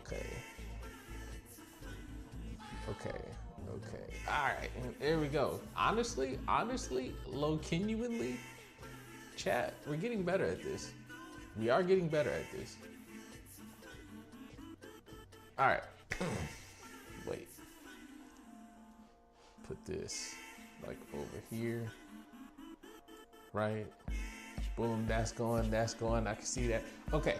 Okay. Okay. Okay. All right. There we go. Honestly, low genuinely, chat, we're getting better at this. We are getting better at this. All right. Wait. Put this like over here. Right. Boom. That's going. That's going. I can see that. Okay.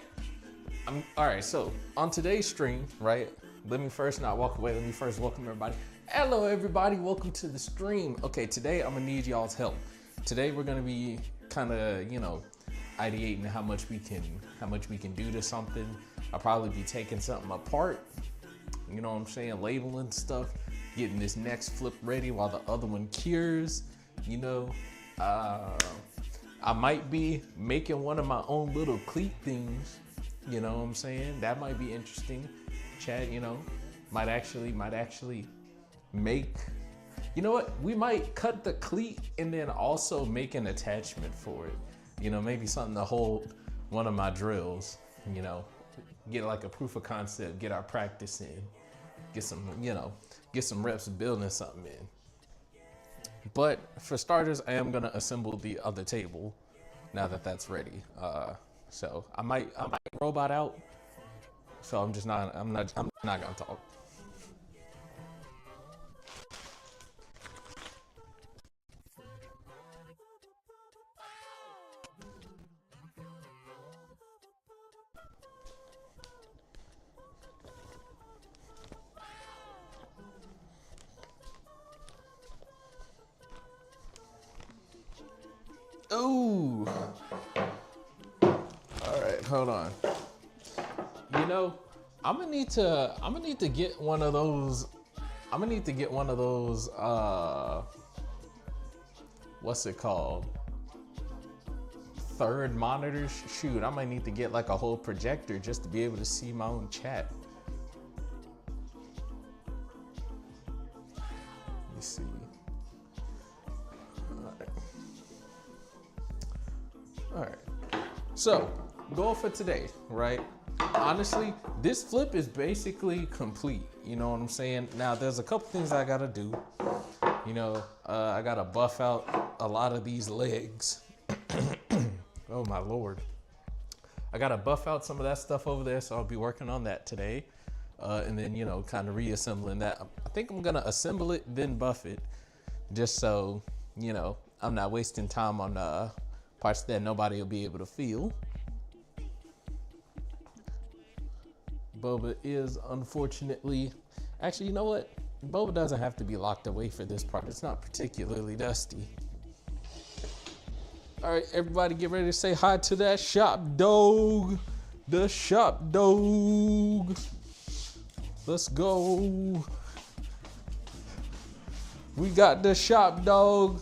All right. So on today's stream, right? Let me first not walk away. Let me first welcome everybody. Hello, everybody. Welcome to the stream. Okay. Today I'm gonna need y'all's help. Today we're gonna be kind of, ideating how much we can do to something. I'll probably be taking something apart. You know what I'm saying? Labeling stuff, getting this next flip ready while the other one cures. I might be making one of my own little cleat things. You know what I'm saying? That might be interesting. Chad, might actually make, you know what? We might cut the cleat and then also make an attachment for it. Maybe something to hold one of my drills, get like a proof of concept, get our practice in, get some reps of building something in. But for starters, I am gonna assemble the other table now that that's ready. So I might robot out. So I'm not gonna talk. Ooh. All right, hold on. I'm gonna need to get one of those. I'm gonna need to get one of those. What's it called? Third monitors. Shoot, I might need to get like a whole projector just to be able to see my own chat. Let me see. All right. So, goal for today, right? Honestly, this flip is basically complete. You know what I'm saying? Now, there's a couple things I gotta do. I gotta buff out a lot of these legs. Oh my Lord. I gotta buff out some of that stuff over there, so I'll be working on that today. And then, kind of reassembling that. I think I'm gonna assemble it, then buff it, just so, I'm not wasting time on parts that nobody will be able to feel. Boba is unfortunately, actually, you know what? Boba doesn't have to be locked away for this part. It's not particularly dusty. All right, everybody get ready to say hi to that shop dog. The shop dog. Let's go. We got the shop dog.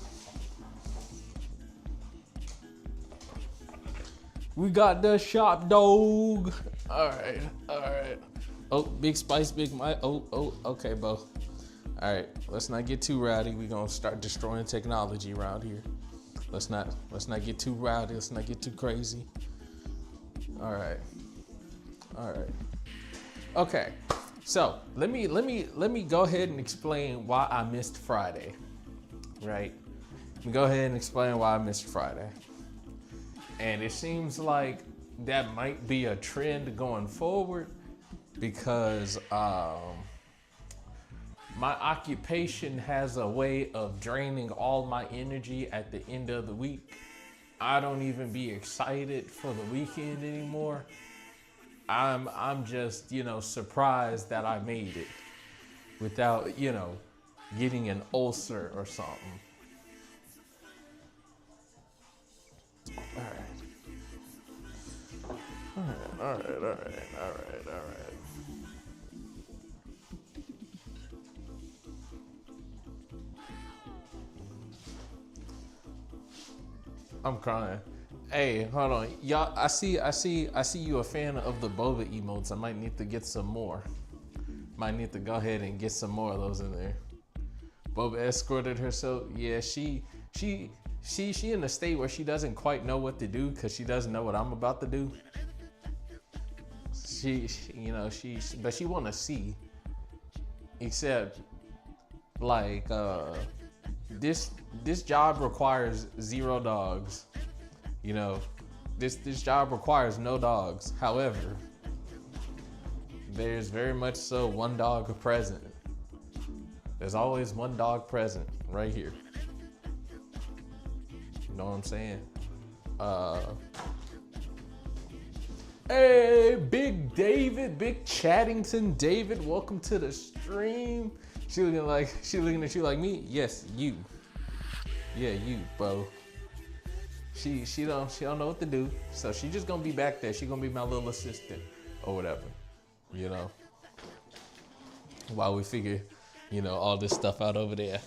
We got the shop dog. All right. Oh, Big Spice, Big Mike. Oh, okay, Bo. All right, let's not get too rowdy. We're gonna start destroying technology around here. Let's not get too rowdy. Let's not get too crazy. All right. Okay. So let me go ahead and explain why I missed Friday. Right. Let me go ahead and explain why I missed Friday. And it seems like that might be a trend going forward because my occupation has a way of draining all my energy at the end of the week. I don't even be excited for the weekend anymore. I'm just, surprised that I made it without, getting an ulcer or something. All right. I'm crying. Hey, hold on. Y'all, I see you a fan of the boba emotes. I might need to get some more. Might need to go ahead and get some more of those in there. Boba escorted herself. Yeah, she in a state where she doesn't quite know what to do because she doesn't know what I'm about to do. you know, but she want to see. Except, like, this job requires 0 dogs. You know, this job requires no dogs. However, there's very much so 1 dog present. There's always 1 dog present right here. You know what I'm saying? Hey, Big David, Big Chattington David, welcome to the stream. She looking at you like me? Yes, you. Yeah, you, bro. She don't know what to do, so she just gonna be back there. She gonna be my little assistant or whatever, you know. While we figure, you know, all this stuff out over here.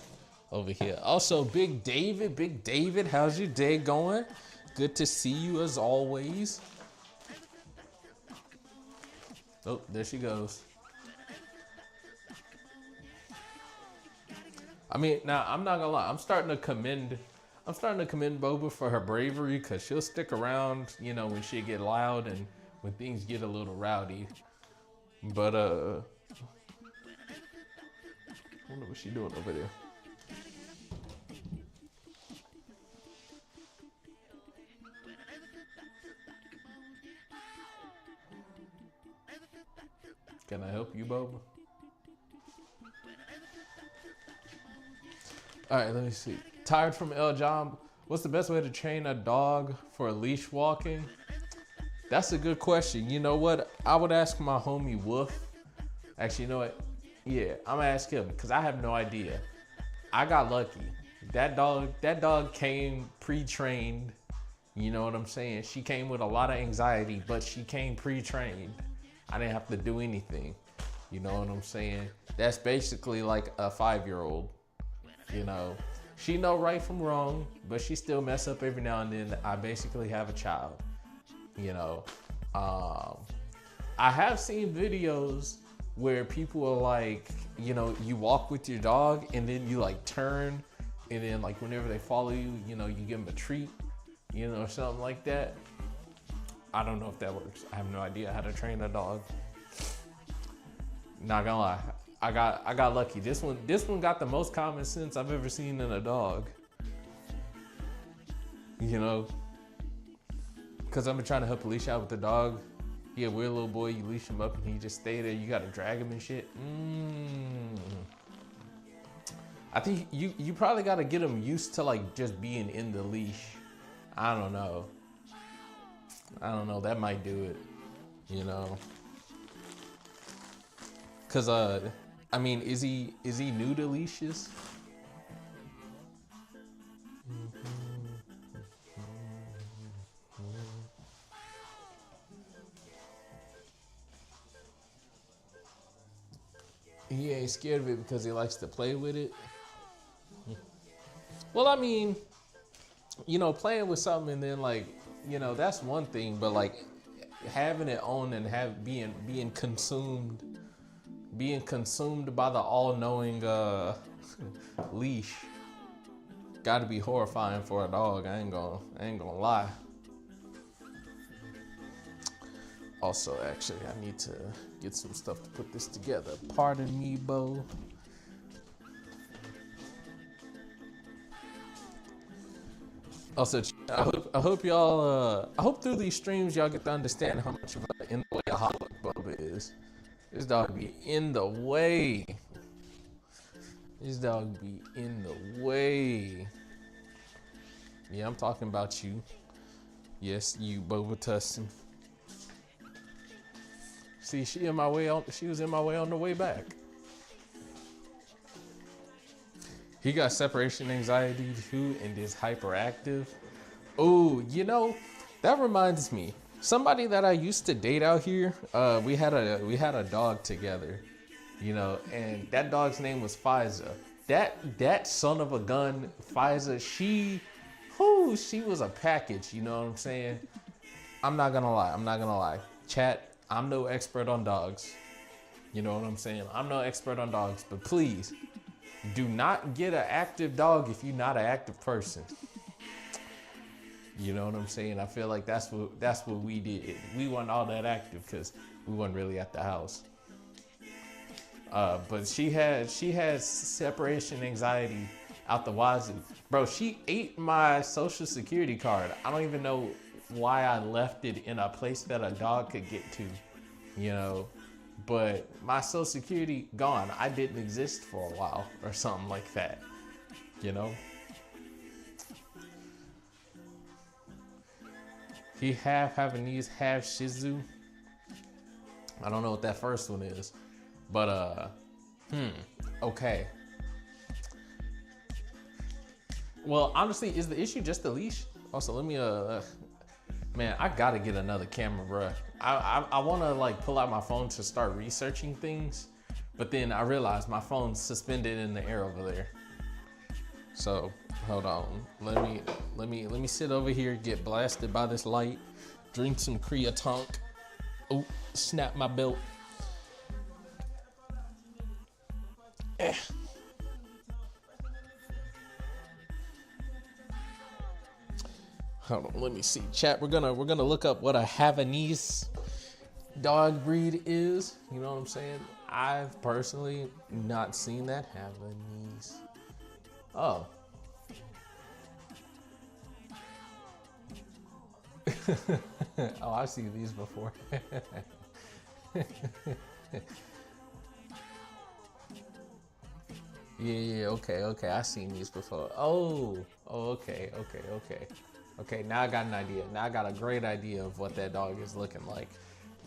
Also, Big David, how's your day going? Good to see you as always. Oh, there she goes. I mean, now I'm not gonna lie. I'm starting to commend Boba for her bravery, because she'll stick around, you know, when shit get loud and when things get a little rowdy. But I wonder what she doing over there. Can I help you, Boba? All right, let me see. Tired from El Job. What's the best way to train a dog for leash walking? That's a good question. You know what? I would ask my homie Wolf. Actually, you know what? Yeah, I'm gonna ask him, because I have no idea. I got lucky. That dog came pre-trained. You know what I'm saying? She came with a lot of anxiety, but she came pre-trained. I didn't have to do anything. You know what I'm saying? That's basically like a 5-year-old. You know, she know right from wrong, but she still mess up every now and then. I basically have a child. You know, I have seen videos where people are like, you know, you walk with your dog and then you like turn, and then like whenever they follow you, you know, you give them a treat, you know, or something like that. I don't know if that works. I have no idea how to train a dog. Not gonna lie, I got lucky. This one got the most common sense I've ever seen in a dog. You know, because I've been trying to help Alicia out with the dog. He a weird little boy. You leash him up and he just stay there. You gotta drag him and shit. I think you probably gotta get him used to like just being in the leash. I don't know. That might do it, you know. Cause I mean, is he new to leashes? He ain't scared of it because he likes to play with it. Well, I mean, you know, playing with something and then like, you know, that's one thing, but like having it on and being consumed by the all-knowing leash gotta be horrifying for a dog. I ain't gonna lie. Also, actually, I need to get some stuff to put this together. Pardon me, Bo. Also, I hope y'all, I hope through these streams y'all get to understand how much of an in the way a holic Boba is. This dog be in the way. This dog be in the way. Yeah, I'm talking about you. Yes, you, Boba Tussin. See, she was in my way on the way back. He got separation anxiety too and is hyperactive. Oh, you know, that reminds me. Somebody that I used to date out here, we had a dog together, you know, and that dog's name was Fiza. That son of a gun, Fiza, she was a package, you know what I'm saying? I'm not gonna lie. Chat, I'm no expert on dogs. You know what I'm saying? I'm no expert on dogs, but please do not get an active dog if you're not an active person. You know what I'm saying? I feel like that's what we did. We weren't all that active because we weren't really at the house. But she has separation anxiety out the wazoo. Bro, she ate my social security card. I don't even know why I left it in a place that a dog could get to, you know. But my social security gone. I didn't exist for a while or something like that, you know. He half Havanese, half Shih Tzu. I don't know what that first one is, but okay. Well, honestly, is the issue just the leash? Also, let me man, I gotta get another camera, bruh. I wanna like pull out my phone to start researching things, but then I realized my phone's suspended in the air over there. So hold on, let me sit over here, get blasted by this light, drink some Creatonk. Oh, snap my belt. Hold on, let me see. Chat, we're gonna look up what a Havanese dog breed is. You know what I'm saying? I've personally not seen that. Havanese. Oh. Oh, I've seen these before. Yeah, okay. I've seen these before. Oh, okay. Okay, now I got an idea. Now I got a great idea of what that dog is looking like.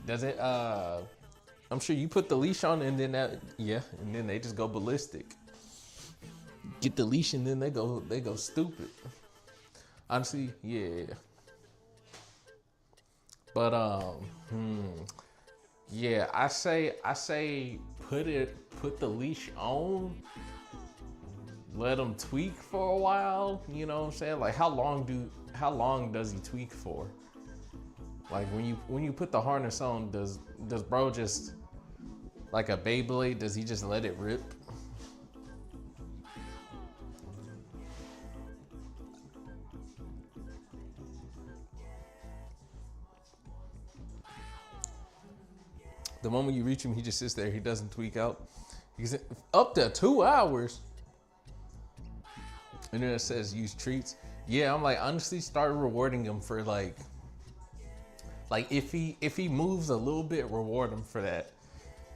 Does it, I'm sure you put the leash on and then and then they just go ballistic. Get the leash and then they go stupid. Honestly, yeah. But, yeah, I say put the leash on, let him tweak for a while, you know what I'm saying? Like how long does he tweak for? Like when you put the harness on, does bro just like a Beyblade, does he just let it rip? The moment you reach him, he just sits there. He doesn't tweak out. He's up to 2 hours. And then it says use treats. Yeah, I'm like, honestly, start rewarding him for like if he moves a little bit, reward him for that.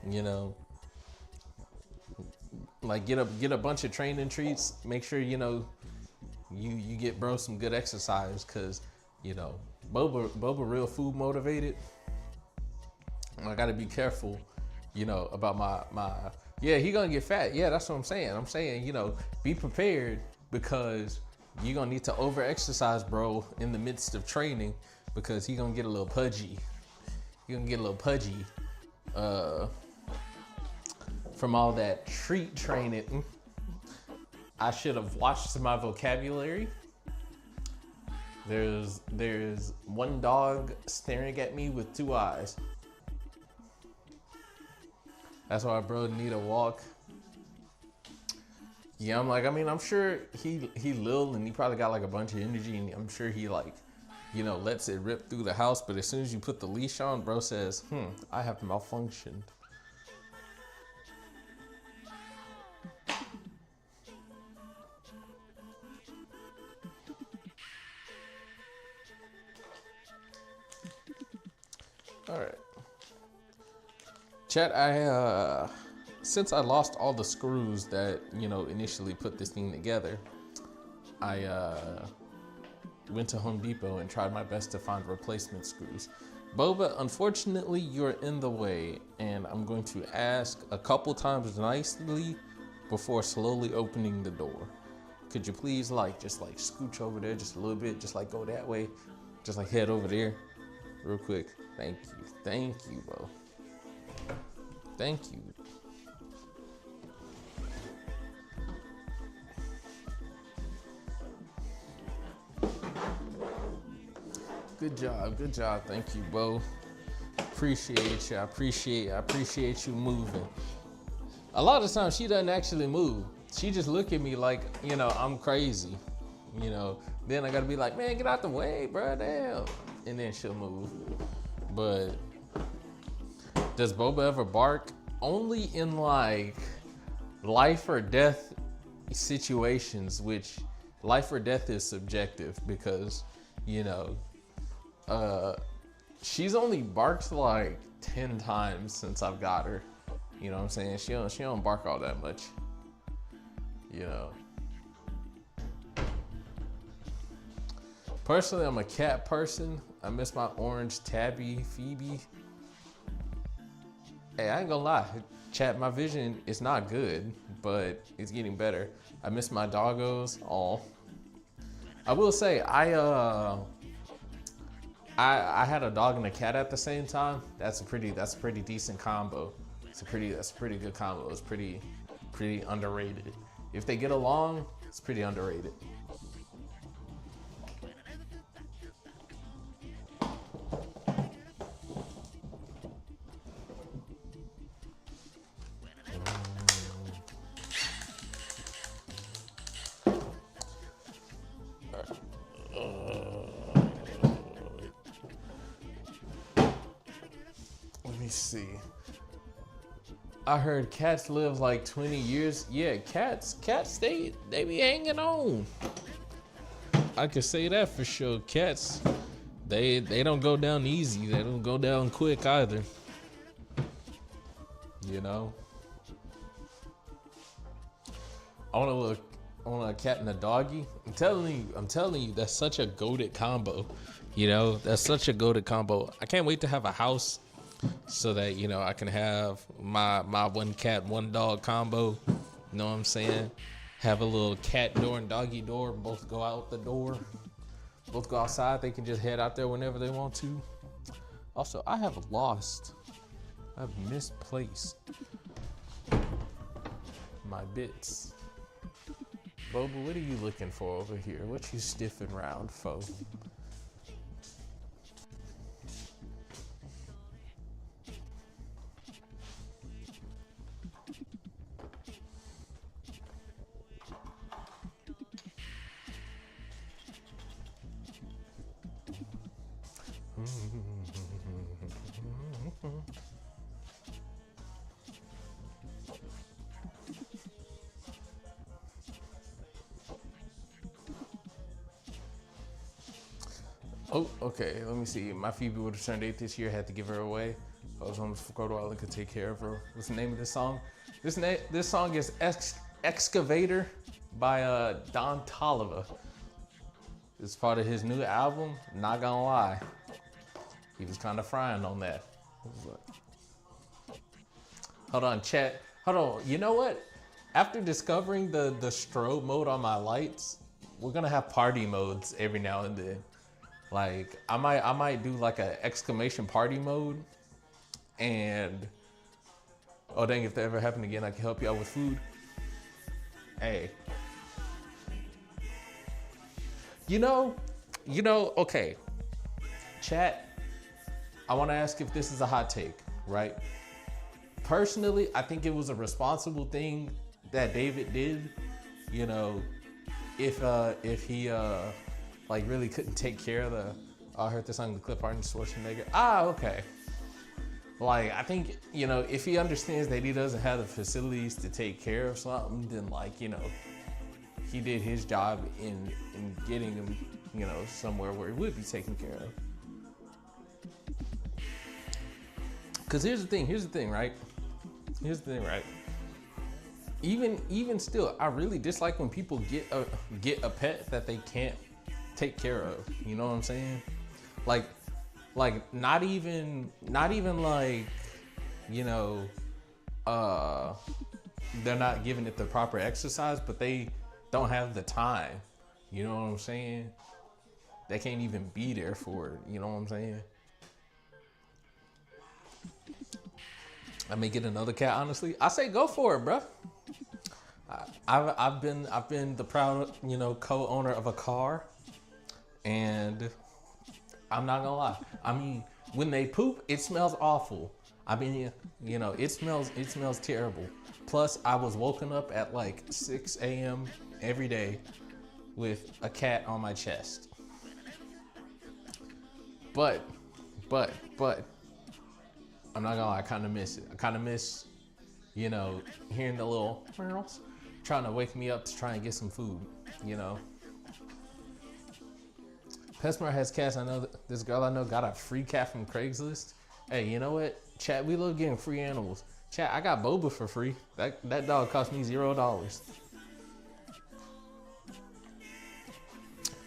You know, like get a bunch of training treats. Make sure you know you get bro some good exercise, cause you know Boba real food motivated. I gotta be careful, you know, about my yeah, he gonna get fat. Yeah, that's what I'm saying. I'm saying, you know, be prepared because you're gonna need to over exercise, bro, in the midst of training, because he gonna get a little pudgy. He gonna get a little pudgy from all that treat training. I should have watched my vocabulary. There's one dog staring at me with 2 eyes. That's why bro need a walk. Yeah, I'm like, I mean, I'm sure he lil and he probably got like a bunch of energy, and I'm sure he like, you know, lets it rip through the house. But as soon as you put the leash on, bro says, I have malfunctioned. All right. Chat, since I lost all the screws that, you know, initially put this thing together, I went to Home Depot and tried my best to find replacement screws. Boba, unfortunately, you're in the way, and I'm going to ask a couple times nicely before slowly opening the door. Could you please, like, just like scooch over there just a little bit, just like go that way, just like head over there real quick. Thank you, bro. Thank you. Good job. Thank you, Bo. Appreciate you. I appreciate you moving. A lot of times she doesn't actually move. She just look at me like, you know, I'm crazy. You know, then I gotta be like, man, get out the way, bro, damn. And then she'll move. But Does Boba ever bark? Only in like life or death situations, which life or death is subjective because, you know, she's only barked like 10 times since I've got her. You know what I'm saying? She don't bark all that much. You know. Personally, I'm a cat person. I miss my orange tabby Phoebe. Hey, I ain't gonna lie. Chat, my vision is not good, but it's getting better. I miss my doggos. All. I will say, I had a dog and a cat at the same time. That's a pretty decent combo. That's a pretty good combo. It's pretty underrated. If they get along, it's pretty underrated. Let me see. I heard cats live like 20 years. Yeah, cats they be hanging on. I can say that for sure. Cats, they don't go down easy. They don't go down quick either. You know? I want a cat and a doggy. I'm telling you, that's such a goated combo. You know, that's such a goated combo. I can't wait to have a house so that, you know, I can have my one cat, one dog combo. You know what I'm saying? Have a little cat door and doggy door. Both go out the door. Both go outside. They can just head out there whenever they want to. Also, I've misplaced my bits. Boba, what are you looking for over here? What you stiffing round for? Oh, okay. Let me see. My Phoebe would have turned 8 this year. Had to give her away. I was on for quite a while. I could take care of her. What's the name of this song? This song is Excavator by Don Toliver. It's part of his new album. Not gonna lie, he was kind of frying on that. Hold on, chat. Hold on. You know what? After discovering the strobe mode on my lights, we're gonna have party modes every now and then. Like I might do like a exclamation party mode, and oh dang, if that ever happened again, I can help you out with food. Hey, you know, okay, chat. I want to ask if this is a hot take, right? Personally, I think it was a responsible thing that David did. You know, if he like really couldn't take care of I heard this on the clip, Arnold Schwarzenegger. Okay. Like, I think, you know, if he understands that he doesn't have the facilities to take care of something, then like, you know, he did his job in getting him, you know, somewhere where he would be taken care of. Cause here's the thing, right? Even still, I really dislike when people get a pet that they can't take care of. You know what I'm saying? Like not even like, you know, they're not giving it the proper exercise, but they don't have the time. You know what I'm saying? They can't even be there for it. You know what I'm saying? I may get another cat, honestly. I say go for it, bro. I've been the proud, you know, co-owner of a car, and I'm not gonna lie. I mean, when they poop, it smells awful. I mean, you know, it smells terrible. Plus, I was woken up at like 6 a.m. every day with a cat on my chest. But I'm not gonna lie, I kind of miss it. I kind of miss, hearing the little meows, trying to wake me up to try and get some food, you know. PetSmart has cats. I know this girl I know got a free cat from Craigslist. Hey, you know what? Chat, we love getting free animals. Chat, I got Boba for free. That dog cost me $0.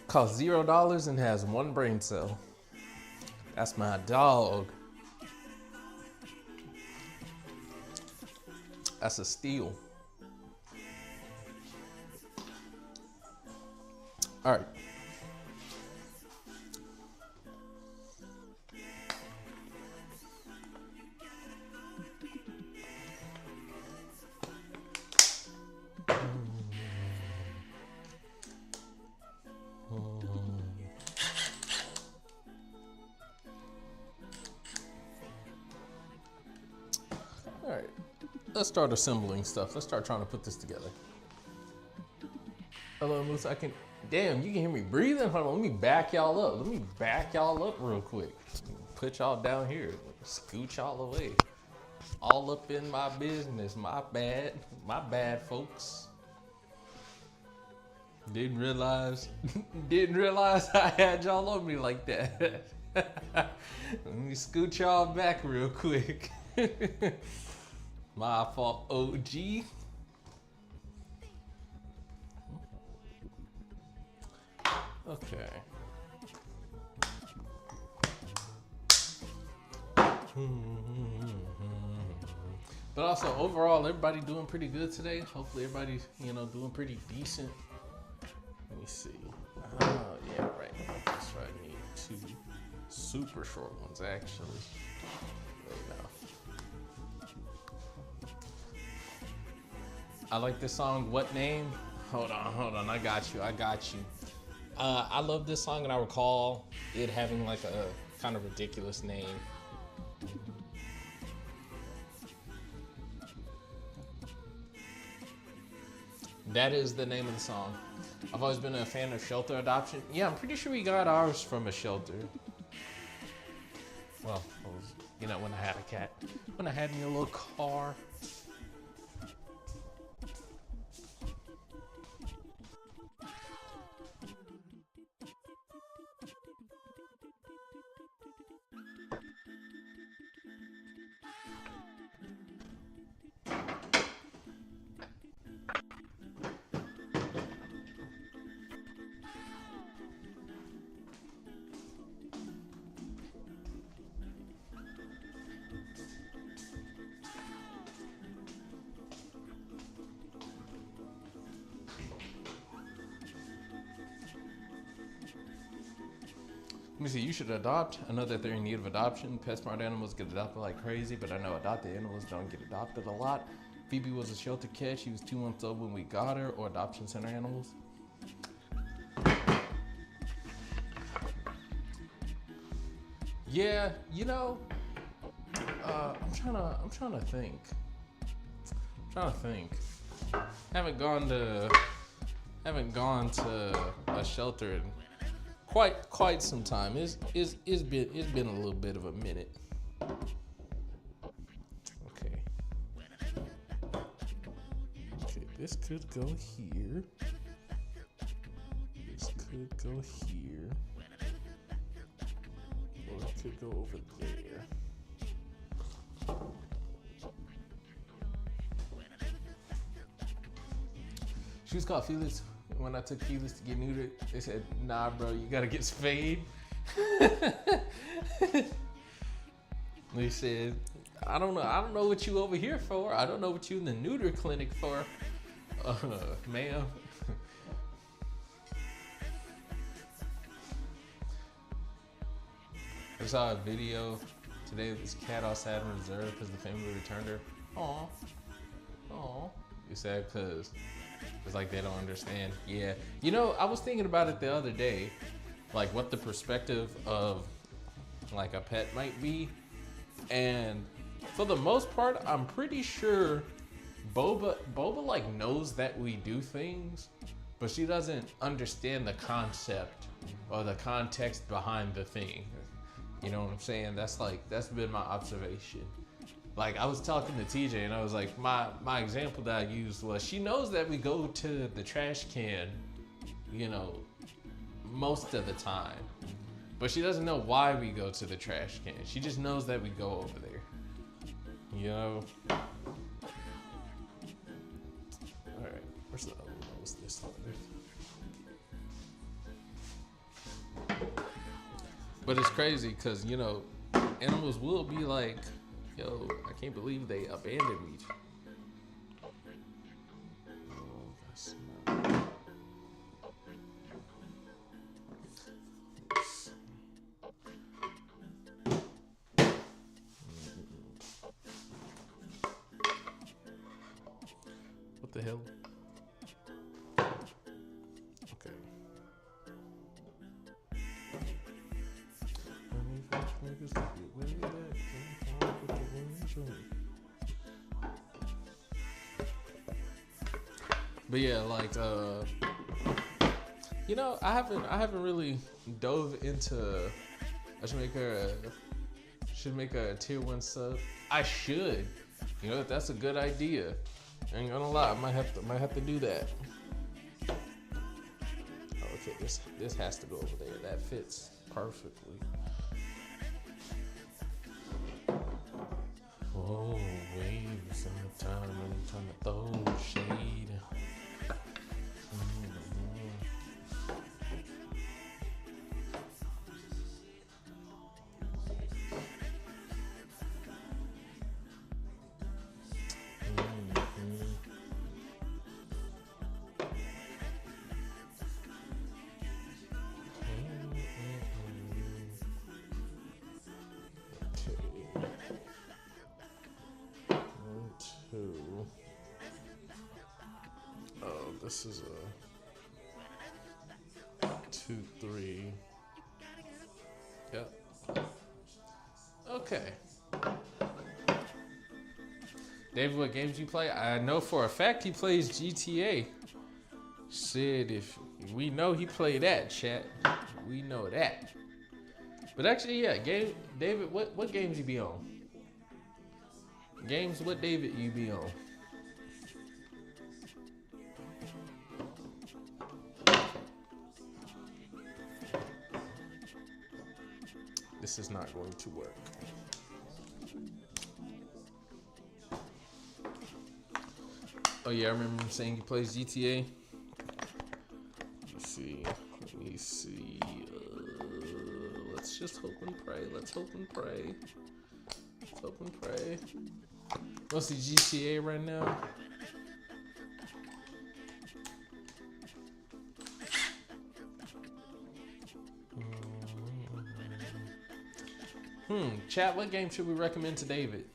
Costs $0 and has 1 brain cell. That's my dog. That's a steal. All right. All right. Let's start assembling stuff. Let's start trying to put this together. Hello, Moose. Damn, you can hear me breathing? Hold on, let me back y'all up. Let me back y'all up real quick. Put y'all down here. Scoot y'all away. All up in my business. My bad. My bad, folks. Didn't realize I had y'all on me like that. Let me scoot y'all back real quick. My fault, OG. Okay. But also, overall, everybody doing pretty good today. Hopefully everybody's, doing pretty decent. Let me see. Yeah, right. That's right. I need 2 super short ones, actually. There you go. I like this song, What Name? Hold on. I got you. I love this song, and I recall it having like a kind of ridiculous name. That is the name of the song. I've always been a fan of shelter adoption. Yeah, I'm pretty sure we got ours from a shelter. Well, when I had a cat. When I had me a little car. Let me see, you should adopt. I know that they're in need of adoption. PetSmart animals get adopted like crazy, but I know adopted animals don't get adopted a lot. Phoebe was a shelter cat. She was 2 months old when we got her, or adoption center animals. Yeah, I'm trying to think. Haven't gone to a shelter in quite some time. It's been a little bit of a minute. Okay, this could go here. This could go here. Or it could go over there. She was called Felix. When I took Felix to get neutered, they said, "Nah, bro, you gotta get spayed." They said, "I don't know what you over here for. I don't know what you in the neuter clinic for, ma'am." I saw a video today of this cat outside on reserve because the family returned her. Aw. You said because it's like they don't understand. Yeah. I was thinking about it the other day, like what the perspective of like a pet might be. And for the most part, I'm pretty sure Boba like knows that we do things, but she doesn't understand the concept or the context behind the thing. You know what I'm saying? That's been my observation. Like I was talking to TJ and I was like, my example that I used was she knows that we go to the trash can, you know, most of the time. But she doesn't know why we go to the trash can. She just knows that we go over there. You know? Alright, where's the other one? What's this one? But it's crazy because, you know, animals will be like, yo, I can't believe they abandoned me. Oh, that's not... What the hell? Okay. But yeah, like you know, I haven't really dove into. I should make a tier 1 sub. I should. You know, that's a good idea. I ain't gonna lie, I might have to do that. Okay, this has to go over there. That fits perfectly. Oh, waves in the time when you're trying to throw shade. This is a 2, 3. Yep. Okay. David, what games you play? I know for a fact he plays GTA. Said if we know he played that, chat. We know that. But actually, yeah, David, what games you be on? Games, what David you be on? This is not going to work. Oh yeah, I remember him saying he plays GTA. Let's see. Let's just hope and pray. Let's hope and pray. What's the GTA right now? Chat, what game should we recommend to David?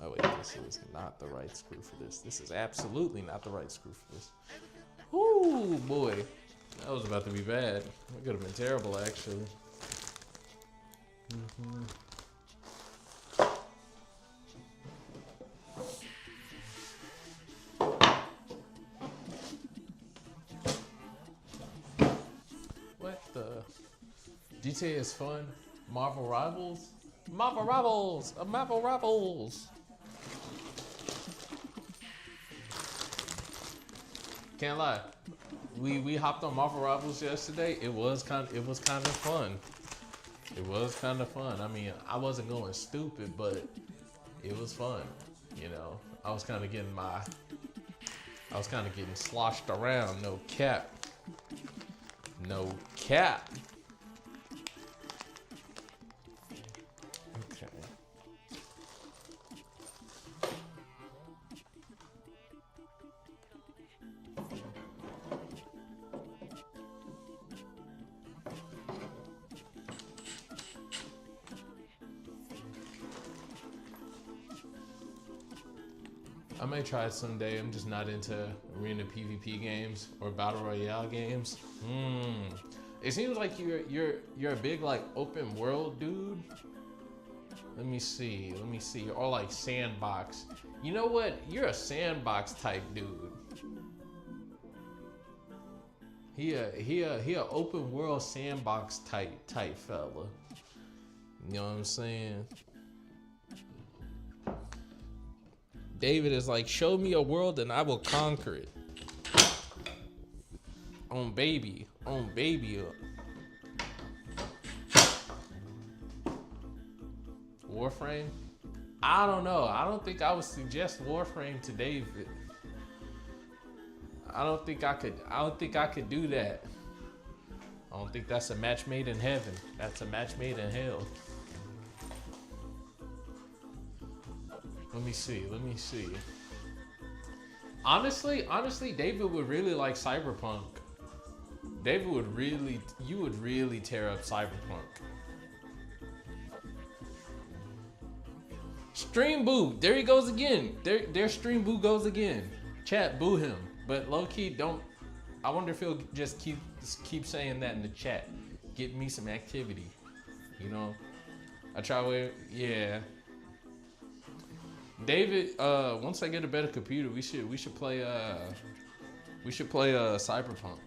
Oh wait, this is not the right screw for this. This is absolutely not the right screw for this. Ooh, boy. That was about to be bad. That could have been terrible, actually. What the? GTA is fun. Marvel Rivals? Marvel Rivals! Marvel Rivals! Can't lie. We hopped on Marvel Rivals yesterday. It was kind of fun. It was kind of fun. I mean, I wasn't going stupid, but it was fun. You know, I was kind of getting sloshed around. No cap. No cap. Okay. I may try it someday. I'm just not into arena PvP games or battle royale games. It seems like you're a big like open world dude. Let me see. Or like sandbox. You know what? You're a sandbox type dude. He a open world sandbox type fella. You know what I'm saying? David is like, show me a world and I will conquer it. On baby. Warframe? I don't know. I don't think I would suggest Warframe to David. I don't think I could do that. I don't think that's a match made in heaven. That's a match made in hell. Let me see. Honestly, David would really like Cyberpunk. You would really tear up Cyberpunk. Stream boo, there he goes again. There stream boo goes again. Chat, boo him. But low key, I wonder if he'll just keep saying that in the chat. Get me some activity. You know? Yeah. David, once I get a better computer, we should play Cyberpunk.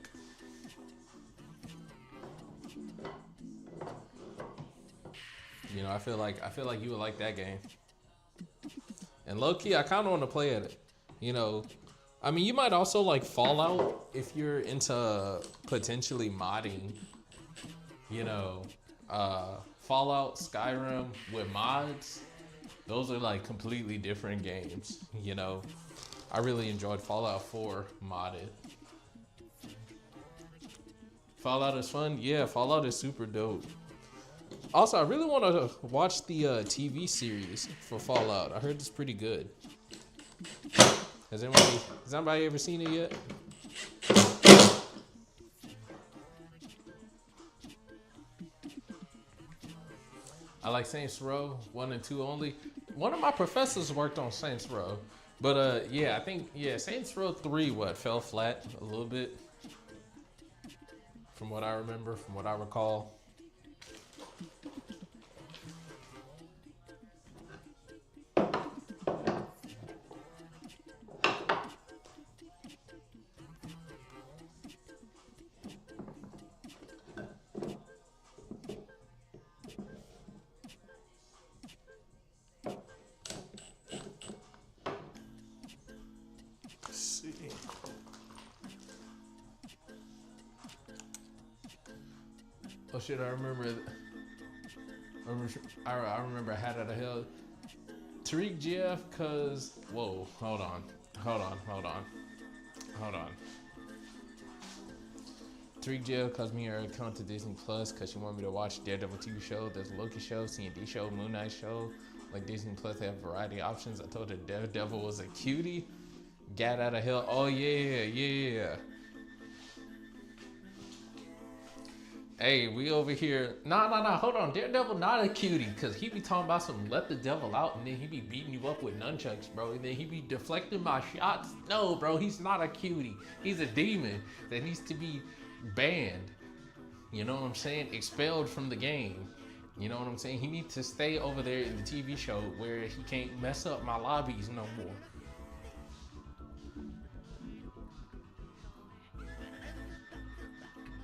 You know, I feel like you would like that game. And low key, I kind of want to play it. You know, I mean, you might also like Fallout if you're into potentially modding. You know, Fallout, Skyrim with mods. Those are like completely different games. You know, I really enjoyed Fallout 4 modded. Fallout is fun. Yeah, Fallout is super dope. Also, I really want to watch the TV series for Fallout. I heard it's pretty good. Has anybody ever seen it yet? I like Saints Row 1 and 2 only. One of my professors worked on Saints Row. But yeah, I think Saints Row 3 fell flat a little bit. From what I remember, from what I recall. Oh shit! I remember I had it a hell. Tariq GF, cause whoa, hold on. Tariq GF calls me her account to Disney Plus cause she wanted me to watch Daredevil TV show. There's a Loki show, C&D show, Moon Knight show. Like Disney Plus, they have a variety of options. I told her Daredevil was a cutie. Gat out of hell. Oh yeah. Hey, we over here. Nah. Hold on. Daredevil not a cutie, cause he be talking about some let the devil out, and then he be beating you up with nunchucks, bro. And then he be deflecting my shots. No, bro, he's not a cutie. He's a demon that needs to be banned. You know what I'm saying? Expelled from the game. You know what I'm saying? He needs to stay over there in the TV show where he can't mess up my lobbies no more.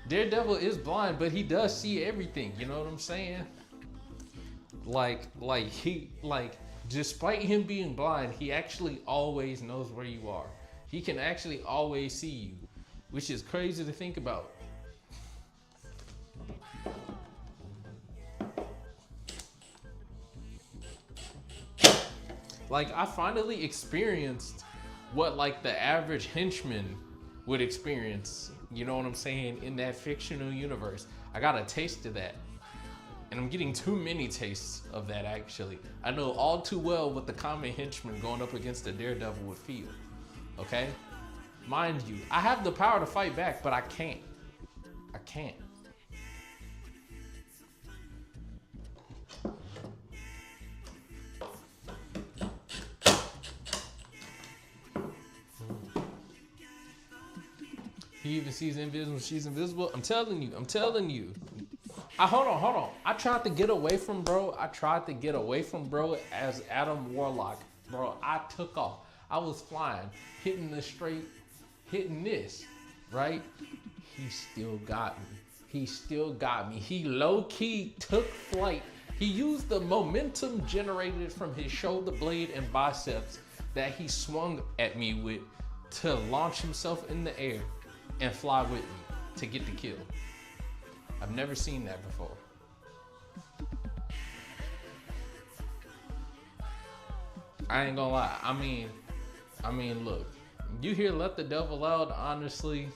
Daredevil is blind, but he does see everything. You know what I'm saying? Despite him being blind, he actually always knows where you are. He can actually always see you, which is crazy to think about. Like, I finally experienced what like the average henchman would experience. You know what I'm saying? In that fictional universe. I got a taste of that. And I'm getting too many tastes of that, actually. I know all too well what the common henchman going up against the Daredevil would feel. Okay? Mind you, I have the power to fight back, but I can't. He even sees invisible. She's invisible. I'm telling you. Hold on. I tried to get away from bro. As Adam Warlock. Bro, I took off. I was flying, hitting this, right? he still got me. He still got me. He low-key took flight. He used the momentum generated from his shoulder blade and biceps that he swung at me with to launch himself in the air and fly with me to get the kill. I've never seen that before. I ain't gonna lie. I mean, look, you hear "Let the Devil Out," honestly,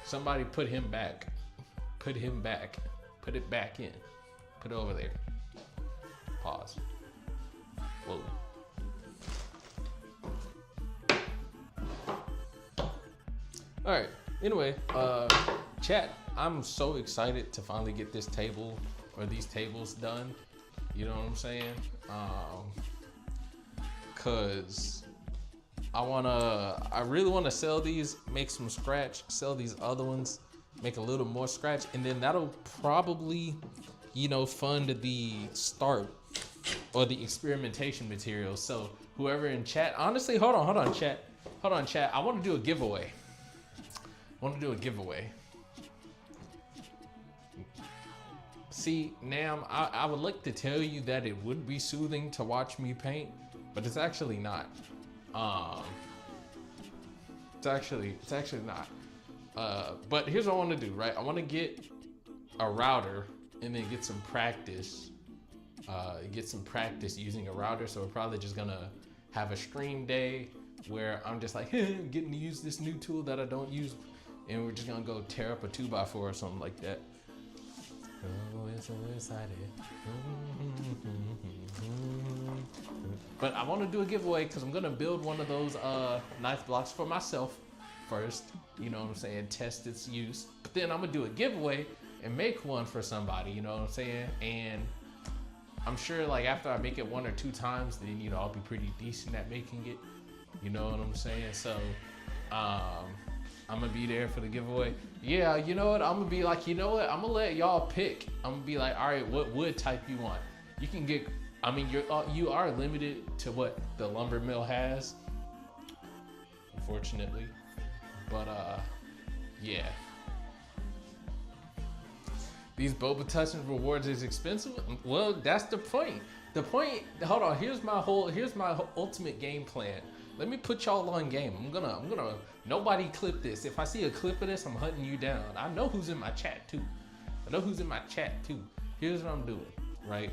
somebody put him back. Put him back. Put it back in. Put it over there. Pause. Whoa. All right. Anyway, chat, I'm so excited to finally get this table or these tables done. You know what I'm saying? Cause I really wanna sell these, make some scratch, sell these other ones, make a little more scratch, and then that'll probably, fund the start or the experimentation material. So whoever in chat, honestly, hold on, chat. I wanna do a giveaway. See, Nam, I would like to tell you that it would be soothing to watch me paint, but it's actually not. It's actually not. But here's what I want to do, right? I want to get a router and then get some practice. Using a router. So we're probably just gonna have a stream day where I'm just like, getting to use this new tool that I don't use, and we're just gonna go tear up a 2x4 or something like that. Oh, it's so excited. But I want to do a giveaway because I'm gonna build one of those knife blocks for myself first. You know what I'm saying? Test its use. But then I'm gonna do a giveaway and make one for somebody. You know what I'm saying? And I'm sure like after I make it 1 or 2 times, then I'll be pretty decent at making it. You know what I'm saying? So I'm gonna be there for the giveaway. Yeah, you know what? I'm gonna be like, I'm gonna let y'all pick. I'm gonna be like, all right, what wood type you want? You can get, you are limited to what the lumber mill has, unfortunately. But yeah. These Boba Tussin rewards is expensive. Well, that's the point. Hold on. Here's my ultimate game plan. Let me put y'all on game. I'm gonna. Nobody clip this. If I see a clip of this, I'm hunting you down. I know who's in my chat too. Here's what I'm doing. Right.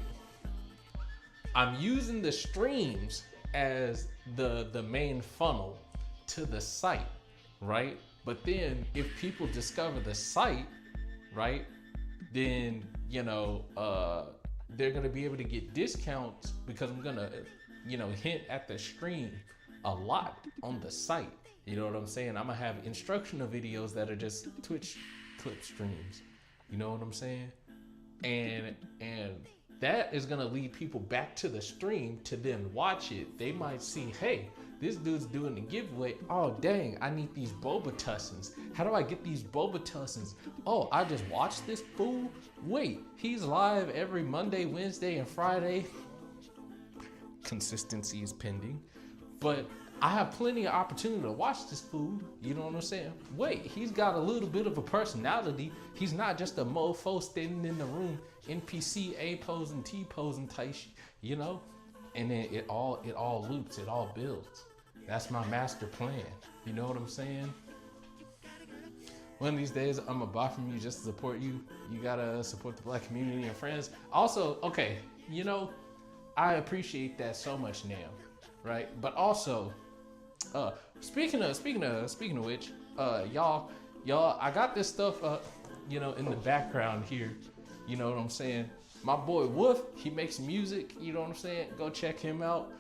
I'm using the streams as the main funnel to the site. Right. But then if people discover the site, right, then they're gonna be able to get discounts because I'm gonna hint at the stream a lot on the site. You know what I'm saying? I'm gonna have instructional videos that are just Twitch clip streams. You know what I'm saying? And that is gonna lead people back to the stream to then watch it. They might see, hey, this dude's doing the giveaway. Oh dang, I need these Boba Tussins. How do I get these Boba Tussins? Oh, I just watched this fool. Wait, he's live every Monday, Wednesday, and Friday. Consistency is pending. But I have plenty of opportunity to watch this fool. You know what I'm saying? Wait, he's got a little bit of a personality. He's not just a mofo standing in the room, NPC A posing, T posing type shit, And then it all loops, it all builds. That's my master plan. You know what I'm saying? One of these days, I'm gonna buy from you just to support you. You gotta support the Black community and friends. Also, okay, I appreciate that so much now, right? But also, speaking of which, y'all, I got this stuff, in the background here. You know what I'm saying? My boy Wolf, he makes music. You know what I'm saying? Go check him out.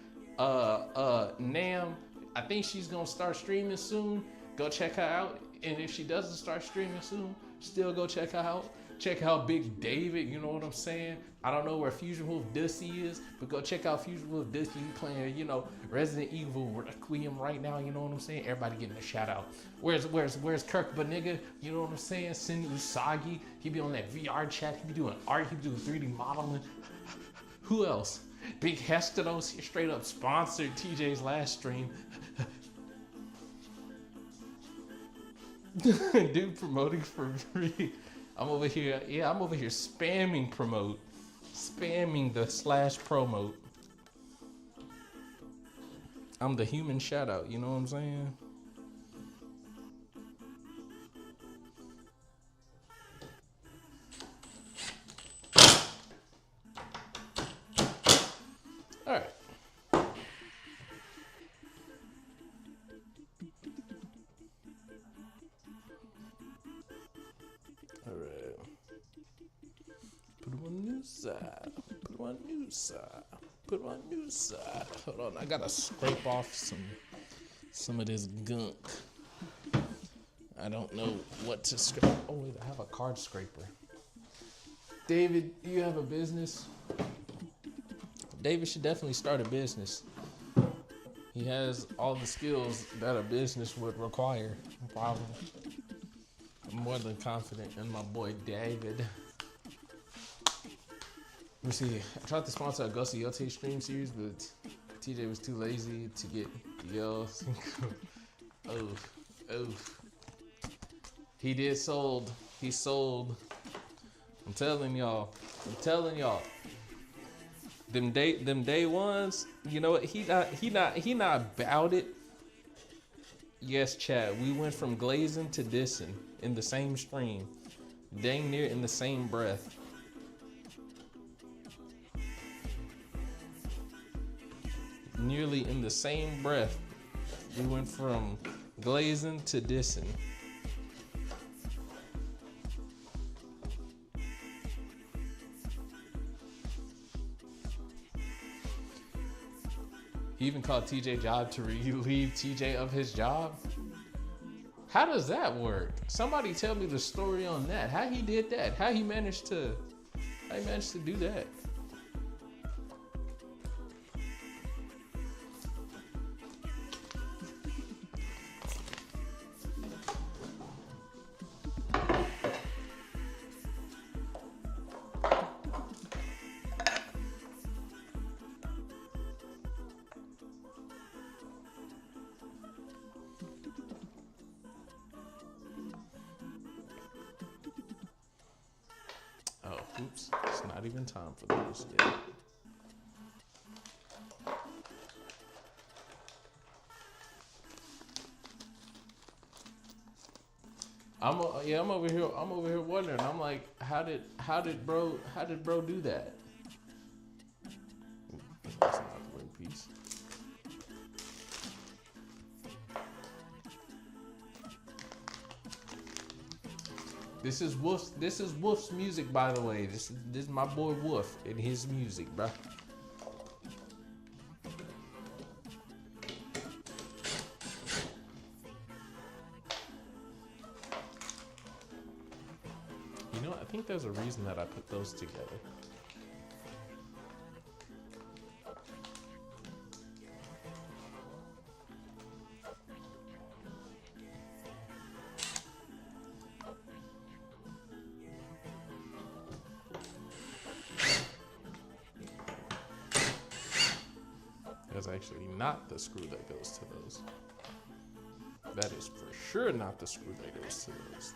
Nam, I think she's gonna start streaming soon. Go check her out. And if she doesn't start streaming soon, still go check her out. Check out Big David, you know what I'm saying? I don't know where Fusion Wolf Dusty is, but go check out Fusion Wolf Dusty playing, Resident Evil Requiem right now, you know what I'm saying? Everybody getting a shout out. Where's Kirk Banigga? You know what I'm saying? Cindy Usagi, he be on that VR chat, he be doing art, he be doing 3D modeling. Who else? Big Hesteros, straight up sponsored TJ's last stream. Dude promoting for free. I'm over here spamming promote. Spamming the slash promote. I'm the human shout out, you know what I'm saying? All right. All right. Put it on new side. Put it on new side. Put it on new side. Hold on, I gotta scrape off some of this gunk. I don't know what to scrape. Oh wait, I have a card scraper. David, do you have a business? David should definitely start a business. He has all the skills that a business would require. Probably. I'm more than confident in my boy David. Let me see. I tried to sponsor a Gussie Yote stream series, but TJ was too lazy to get the L's. Oh. He sold. I'm telling y'all. Them day ones, you know what? He not about it. Yes, Chad. We went from glazing to dissing in the same stream, dang near in the same breath. Nearly in the same breath, we went from glazing to dissing. He even called TJ Job to relieve TJ of his job. How does that work? Somebody tell me the story on that. How he did that? How he managed to do that? Oops, it's not even time for those yet. I'm over here wondering. I'm like, how did bro do that? That's not the right piece. This is Wolf's music, by the way. This is my boy Wolf and his music, bro. You know, I think there's a reason that I put those together. That's actually not the screw that goes to those. That is for sure not the screw that goes to those.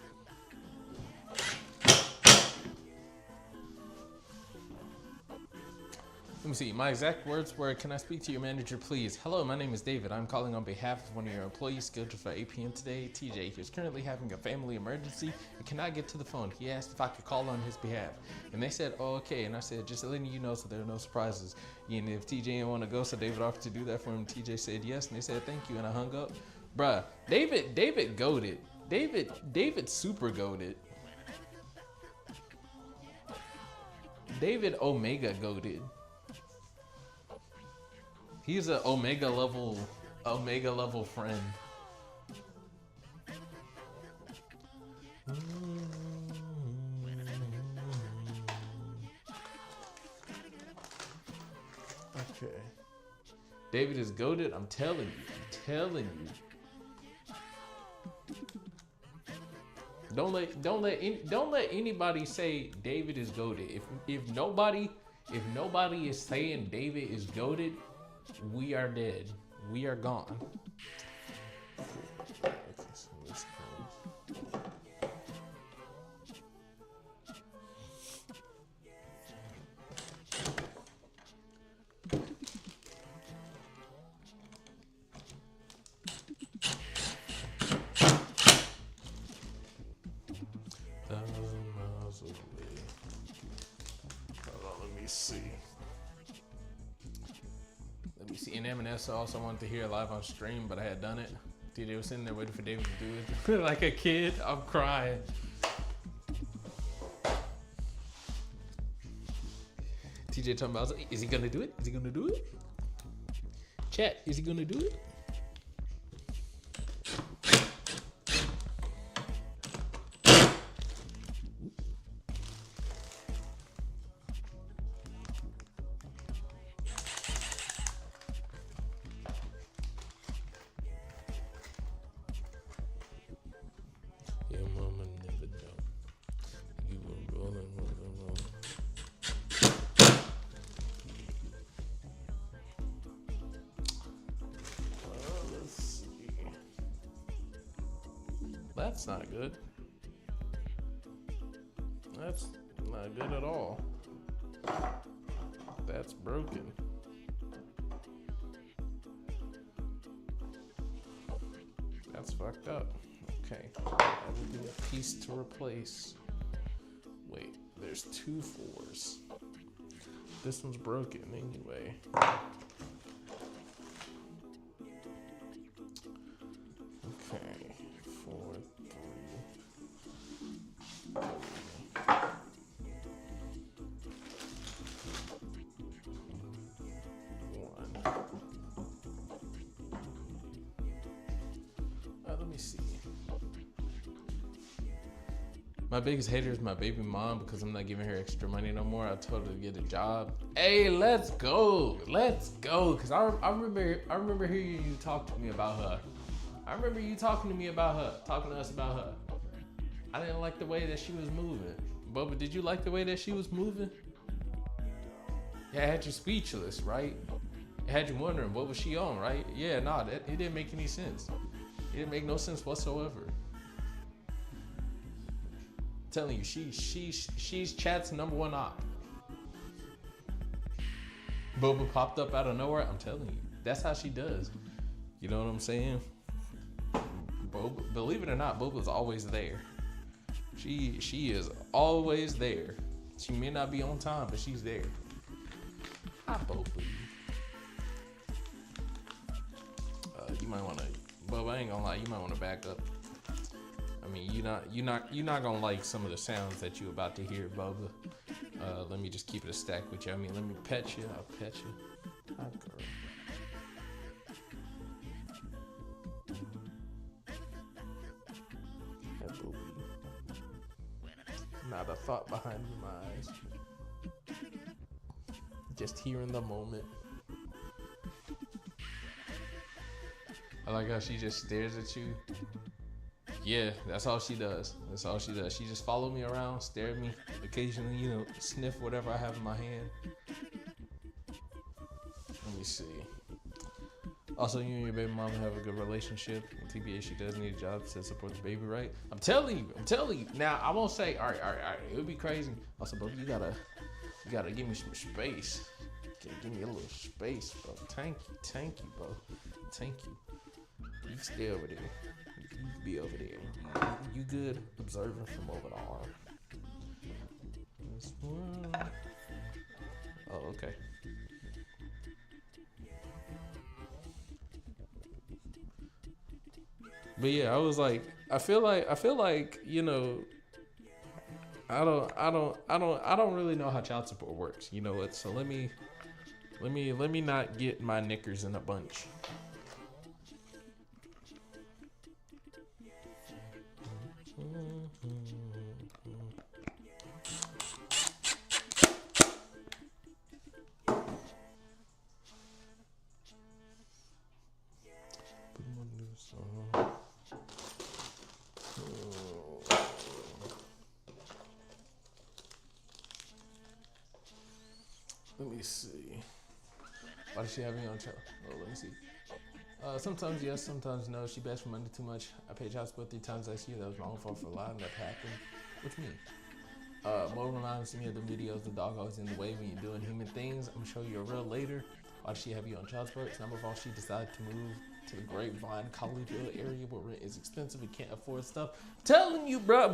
Let me see. My exact words were, "Can I speak to your manager, please? Hello, my name is David. I'm calling on behalf of one of your employees scheduled for 8 p.m. today. TJ, he is currently having a family emergency and cannot get to the phone. He asked if I could call on his behalf." And they said, "Oh, okay." And I said, "Just letting you know so there are no surprises." And if TJ didn't want to go, so David offered to do that for him. TJ said yes, and they said thank you, and I hung up. Bruh, David goated. David super goated. David Omega goated. He's an Omega level friend. Okay. David is goated. I'm telling you. Don't let anybody say David is goated. If nobody is saying David is goated, we are dead. We are gone. Okay, so let's go. and M&S also wanted to hear it live on stream, but I had done it. TJ was sitting there waiting for David to do it. Like a kid, I'm crying. TJ talking about, is he gonna do it? Is he gonna do it? Chat, is he gonna do it? That's not good. That's not good at all. That's broken. That's fucked up. Okay. I will do a piece to replace. Wait, there's 2 4s. This one's broken anyway. Okay. 4, 3. Let me see. My biggest hater is my baby mom because I'm not giving her extra money no more. I told her to get a job. Hey, let's go. Let's go. Cause I remember hearing you talk to me about her. I remember you talking to me about her, talking to us about her. I didn't like the way that she was moving. Bubba, did you like the way that she was moving? Yeah, it had you speechless, right? It had you wondering, what was she on, right? Yeah, nah, it didn't make any sense. It didn't make no sense whatsoever. I'm telling you, she's chat's #1 op. Bubba popped up out of nowhere. I'm telling you, that's how she does. You know what I'm saying? Boba, believe it or not, Boba's always there. She is always there. She may not be on time, but she's there. Hi, Boba. You might want to, Boba. I ain't gonna lie. You might want to back up. I mean, you're not gonna like some of the sounds that you about to hear, Boba. Let me just keep it a stack with you. I mean, let me pet you. I'll pet you. Hi, girl. Not a thought behind my eyes. Just here in the moment. I like how she just stares at you. Yeah, that's all she does. That's all she does. She just follow me around, stare at me, occasionally, you know, sniff whatever I have in my hand. Let me see. Also, you and your baby mama have a good relationship. TBA, she does need a job to support the baby, right? I'm telling you. Now, I won't say, all right. It would be crazy. Also, bro, you gotta give me some space. Give me a little space, bro. Thank you, bro. Thank you. You can stay over there. You can be over there. You good observing from over the arm. This one. Oh, okay. But yeah, I was like, I feel like, you know, I don't really know how child support works. You know what? So let me not get my knickers in a bunch. Let me see. Why does she have me on child? Oh, let me see. Sometimes yes, sometimes no. She begs for money too much. I paid child support 3 times last year. That was my own fault for allowing that happened. What you mean? More reminds me of the videos. The dog always in the way when you're doing human things. I'm gonna show you a reel later. Why does she have you on child support? It's not my fault. She decided to move to the Grapevine, Colleyville area where rent is expensive. We can't afford stuff. I'm telling you, bro.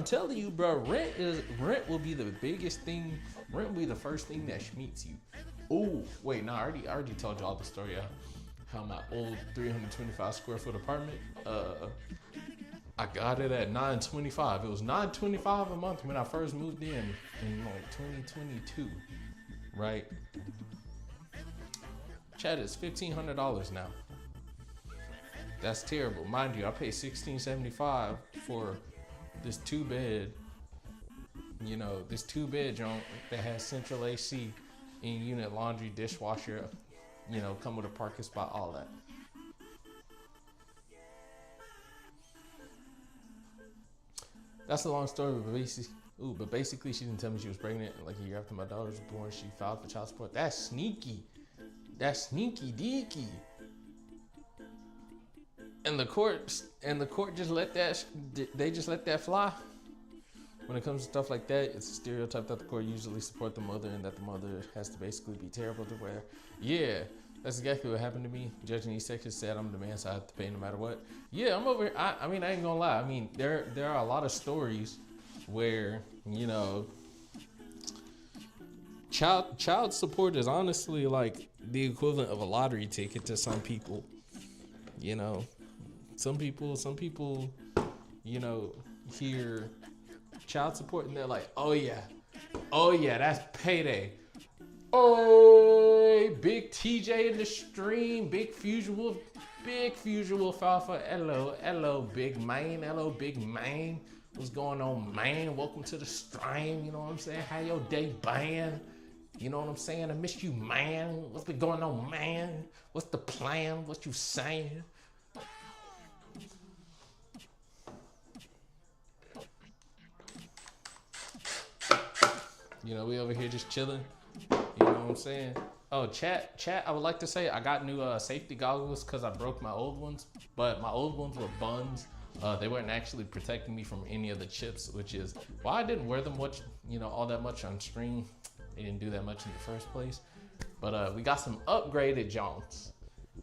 Rent will be the biggest thing. Rent will be the first thing that meets you. Oh, wait, no, I already told y'all the story. how my old 325 square foot apartment, I got it at $925. It was $925 a month when I first moved in like 2022, right? Chat is $1,500 now. That's terrible. Mind you, I pay $1,675 for this two-bed, this two-bed joint that has central AC, in-unit laundry, dishwasher, come with a parking spot, all that. That's a long story, but basically she didn't tell me she was pregnant. Like a year after my daughter was born, she filed for child support. That's sneaky. That's sneaky deaky. And the court just let that fly. When it comes to stuff like that, it's a stereotype that the court usually support the mother and that the mother has to basically be terrible to where, yeah, that's exactly what happened to me. Judge in East Texas said I'm the man, so I have to pay no matter what. Yeah, I'm over here. I mean, I ain't gonna lie. I mean, there are a lot of stories where, child support is honestly like the equivalent of a lottery ticket to some people. Some people, hear child support and they're like, oh yeah, that's payday. Oh, big TJ in the stream, big Fusion Wolf Alpha. Hello, big man. What's going on, man? Welcome to the stream. You know what I'm saying? How your day been? You know what I'm saying? I miss you, man. What's been going on, man? What's the plan? What you saying? We over here just chilling. You know what I'm saying? Oh, chat, I would like to say I got new safety goggles because I broke my old ones. But my old ones were buns. They weren't actually protecting me from any of the chips, which is why I didn't wear them much, all that much on stream. They didn't do that much in the first place. But we got some upgraded Jones.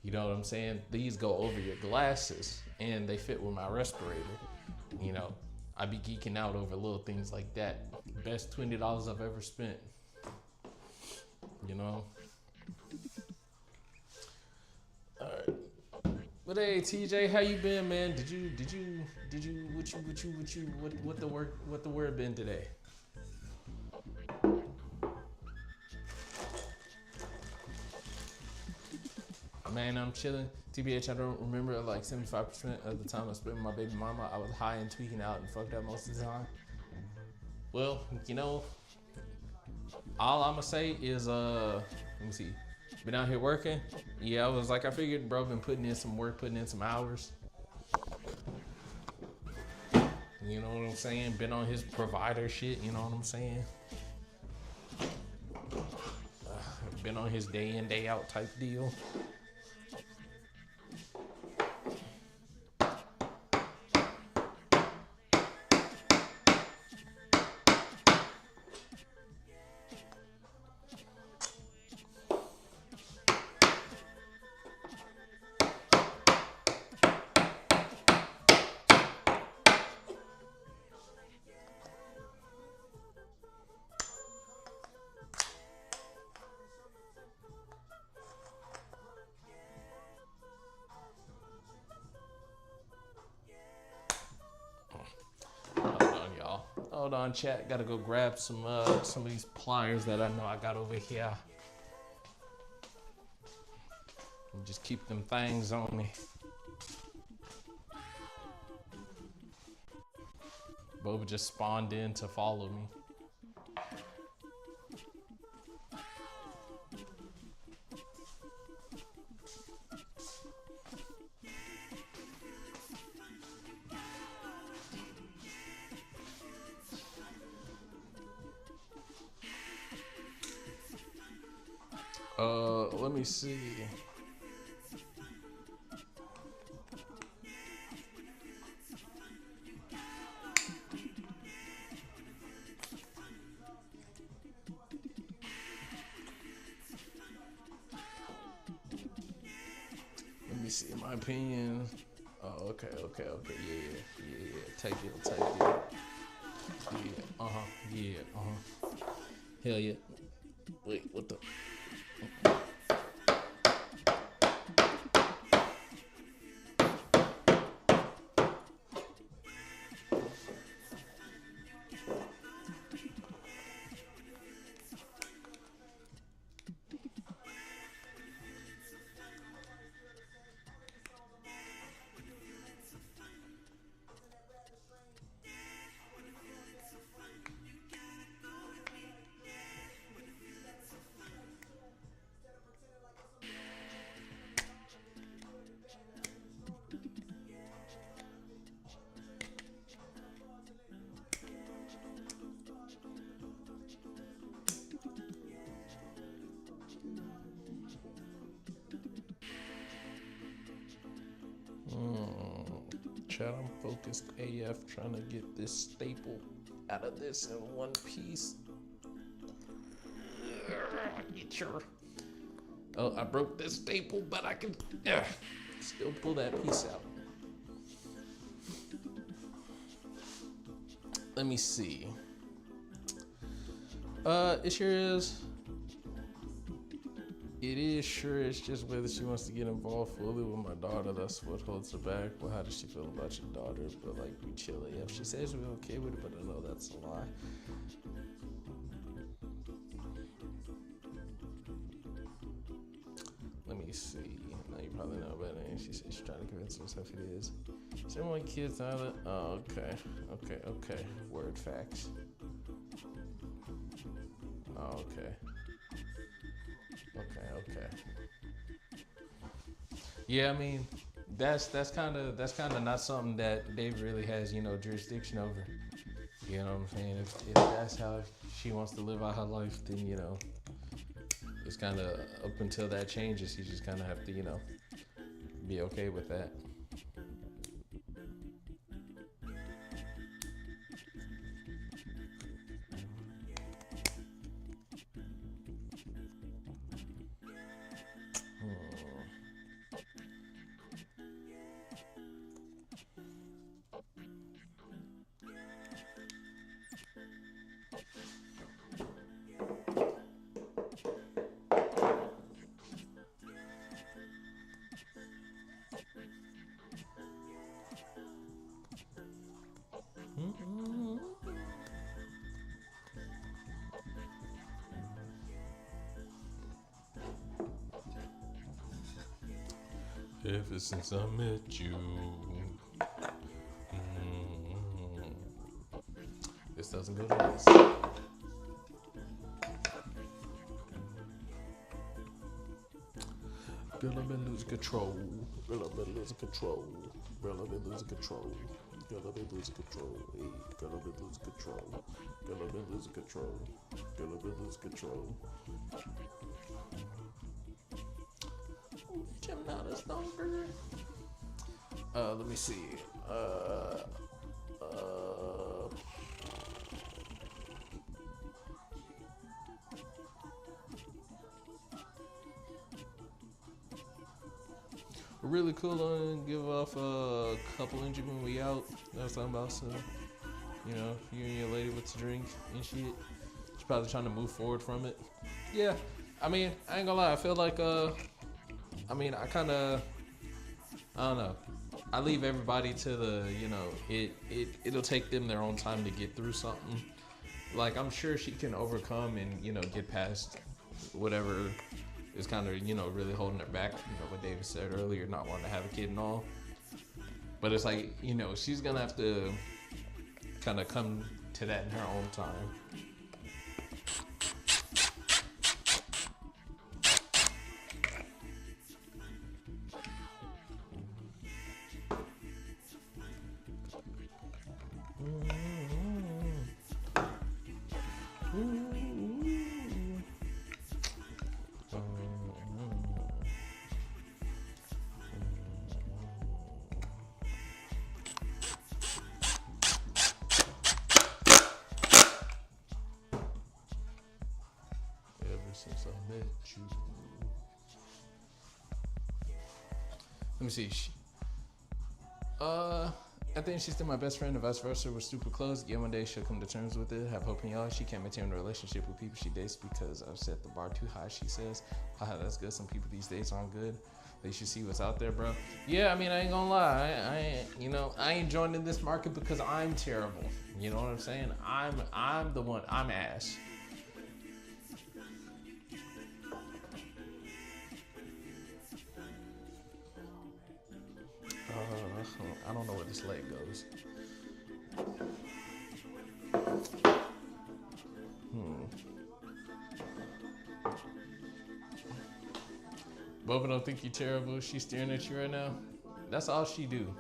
You know what I'm saying? These go over your glasses and they fit with my respirator. I be geeking out over little things like that. Best $20 I've ever spent. All right. But hey, TJ, how you been, man? What the word been today? Man, I'm chilling. TBH, I don't remember, like 75% of the time I spent with my baby mama, I was high and tweaking out and fucked up most of the time. Well, all I'm gonna say is, let me see. Been out here working. Yeah, I figured, bro, been putting in some work, putting in some hours. You know what I'm saying? Been on his provider shit, you know what I'm saying? Been on his day in, day out type deal. Hold on, chat. Gotta go grab some of these pliers that I know I got over here. And just keep them things on me. Boba just spawned in to follow me. Let me see. Let me see, in my opinion. Oh, okay, yeah. Take it. Yeah, Hell yeah. Wait, what the? Chat, I'm focused AF trying to get this staple out of this in one piece. Get your. Oh, I broke this staple, but I can still pull that piece out. Let me see. It sure is. It is sure. It's just whether she wants to get involved fully with my daughter. That's what holds her back. Well, how does she feel about your daughter? But like, we chill AF. She says we're okay with it, but I know that's a lie. Let me see. No, you probably know about it. She says she's trying to convince herself it is. Is there more kids out of? Oh, okay. Word facts. Oh, okay. Yeah, I mean, that's kind of not something that Dave really has, jurisdiction over. You know what I'm saying? If that's how she wants to live out her life, then it's kind of up until that changes. You just kind of have to, be okay with that. Ever since I met you. This doesn't go to this. Girl, I've been losing control. Girl, I've been losing control. Girl, I've been losing control. Girl, I've been losing control. Hey, girl, I've been losing control. Girl, I've been losing control. Girl, I've been losing control. Jim not a stalker. Let me see. We're really cool on give off a couple inches when we out. That's what I'm about to. You and your lady with the drink and shit. She's probably trying to move forward from it. Yeah, I mean, I ain't gonna lie. I feel like I don't know. I leave everybody to the, it'll take them their own time to get through something. Like, I'm sure she can overcome and, get past whatever is kind of, really holding her back. What David said earlier, not wanting to have a kid and all. But it's like, she's going to have to kind of come to that in her own time. Since I met you. Let me see. I think she's still my best friend and vice versa. We're super close. Yeah, one day she'll come to terms with it. Have hope in y'all. She can't maintain a relationship with people she dates because I've set the bar too high, she says. Haha, that's good. Some people these days aren't good. They should see what's out there, bro. Yeah, I mean, I ain't gonna lie. I ain't joining this market because I'm terrible. You know what I'm saying? I'm the one. I'm ass. I don't know where this leg goes. Boba don't think you're terrible. She's staring at you right now. That's all she do.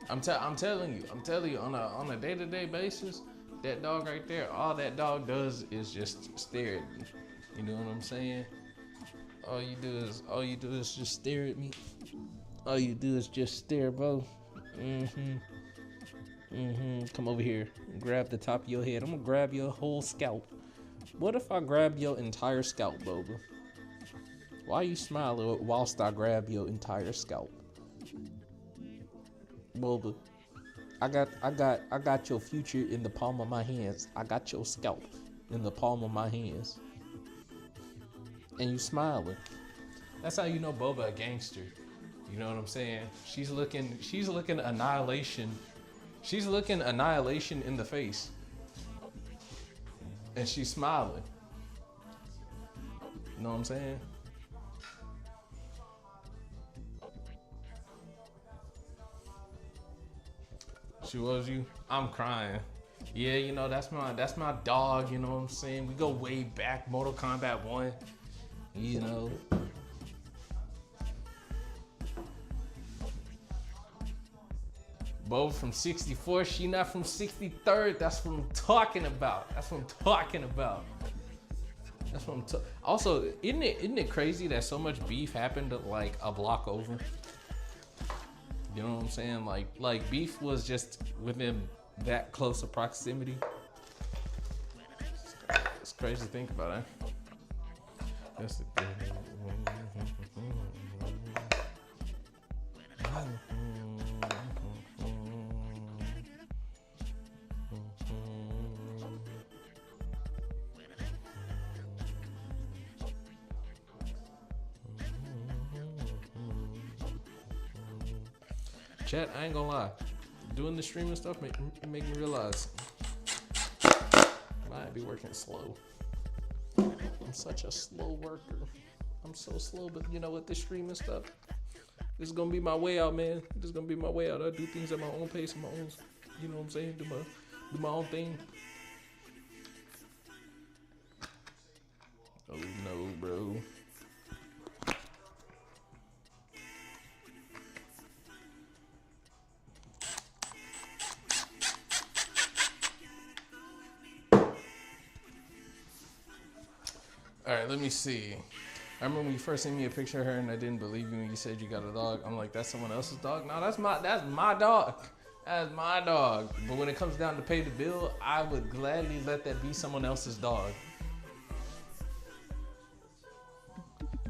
I'm telling you on a day-to-day basis, that dog right there, all that dog does is just stare at me. You know what I'm saying? All you do is just stare at me. All you do is just stare, bro. Come over here. Grab the top of your head. I'm gonna grab your whole scalp. What if I grab your entire scalp, Boba? Why you smiling whilst I grab your entire scalp? Boba, I got your future in the palm of my hands. I got your scalp in the palm of my hands. And you smiling. That's how you know Boba a gangster. You know what I'm saying? She's looking annihilation. She's looking annihilation in the face. And she's smiling. You know what I'm saying? She loves you. I'm crying. Yeah, you know, that's my dog, you know what I'm saying? We go way back, Mortal Kombat 1. You know. Bo from 64, she not from 63rd. That's what I'm talking about. Also, isn't it crazy that so much beef happened like a block over? You know what I'm saying? Like beef was just within that close of proximity. It's crazy to think about, eh? That's the thing. Chat, I ain't gonna lie. Doing the streaming stuff make me realize I might be working slow. I'm such a slow worker. I'm so slow, but you know what? This streaming stuff, this is gonna be my way out, man. This is gonna be my way out. I do things at my own pace, my own, you know what I'm saying? Do my own thing. Oh no, bro. All right, let me see. I remember when you first sent me a picture of her and I didn't believe you when you said you got a dog. I'm like, that's someone else's dog? No, that's my dog. That's my dog. But when it comes down to pay the bill, I would gladly let that be someone else's dog.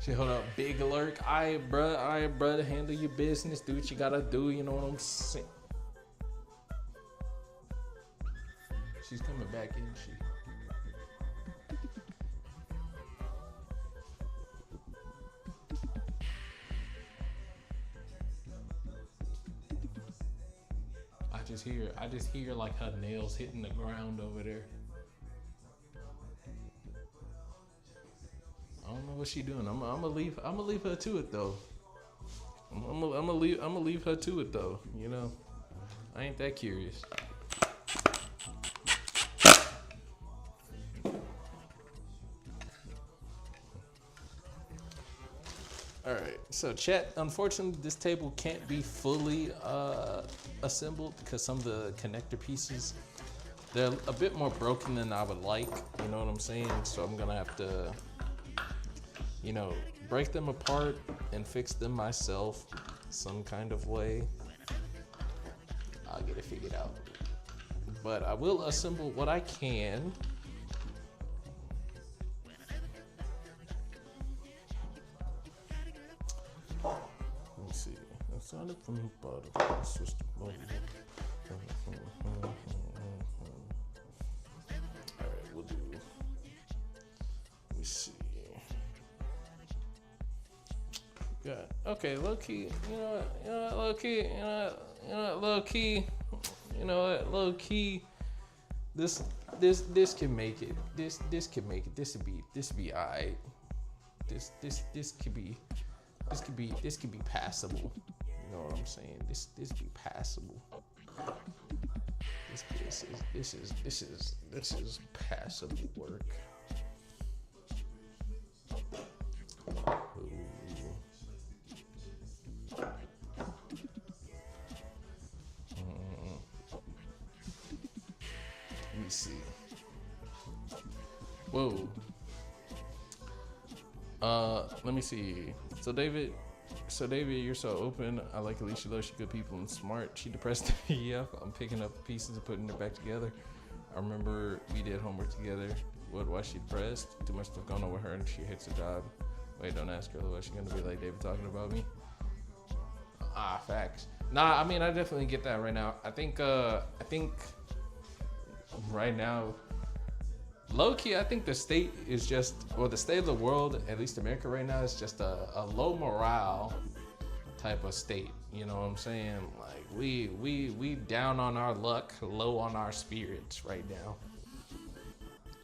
She hold up, big lurk. All right, bruh, handle your business. Do what you gotta do. You know what I'm saying? She's coming back, isn't she? I just hear like her nails hitting the ground over there. I don't know what she doing. I'm gonna leave her to it though. I'm gonna leave her to it though. You know, I ain't that curious. All right, so chat, unfortunately this table can't be fully assembled because some of the connector pieces, they're a bit more broken than I would like, you know what I'm saying? So I'm gonna have to, you know, break them apart and fix them myself some kind of way. I'll get it figured out. But I will assemble what I can. Started from the bottom, switch the bottom. Alright, we'll do. Let me see. Got okay, low key. You know what, low key. Low key. You know what, low key. This can make it. This can make it. This would be alright. This could be passable. You know what I'm saying? This be passable. This is passable work. Ooh. Let me see. Whoa. Let me see. So David, So David, you're so open. I like Alicia though. She's good people and smart. She depressed me. Yeah, I'm picking up pieces and putting it back together. I remember we did homework together. Why she depressed? Too much stuff going on with her and she hates her job. Wait, don't ask her. Otherwise she's gonna be like David talking about me. Facts. Nah, I mean I definitely get that right now. I think right now, low key, I think the state is just, or the state of the world, at least America right now, is just a low morale type of state. You know what I'm saying? Like we down on our luck, low on our spirits right now.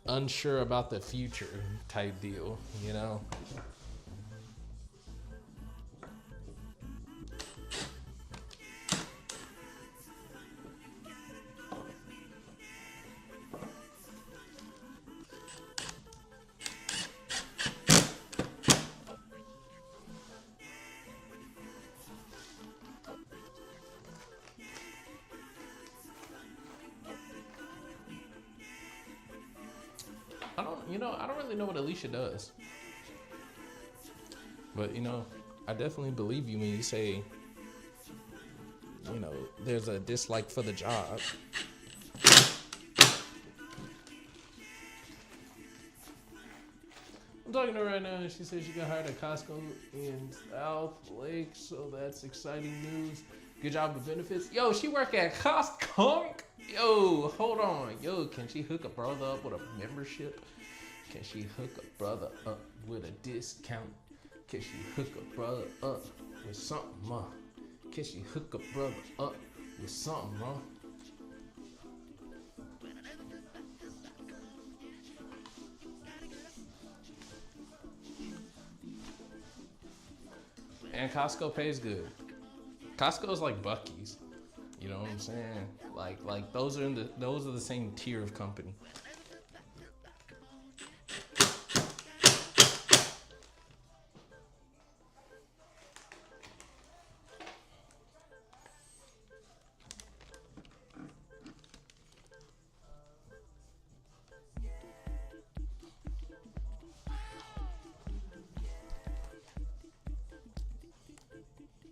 Unsure about the future type deal, you know? I don't really know what Alicia does. But, I definitely believe you when you say, there's a dislike for the job. I'm talking to her right now, and she says she got hired at Costco in South Lake, so that's exciting news. Good job with benefits. Yo, she work at Costco? Yo, hold on. Yo, can she hook a brother up with a membership? Can she hook a brother up with a discount? Can she hook a brother up with something, ma? Can she hook a brother up with something, ma? And Costco pays good. Costco's like Buc-ee's. You know what I'm saying? Like those are the same tier of company.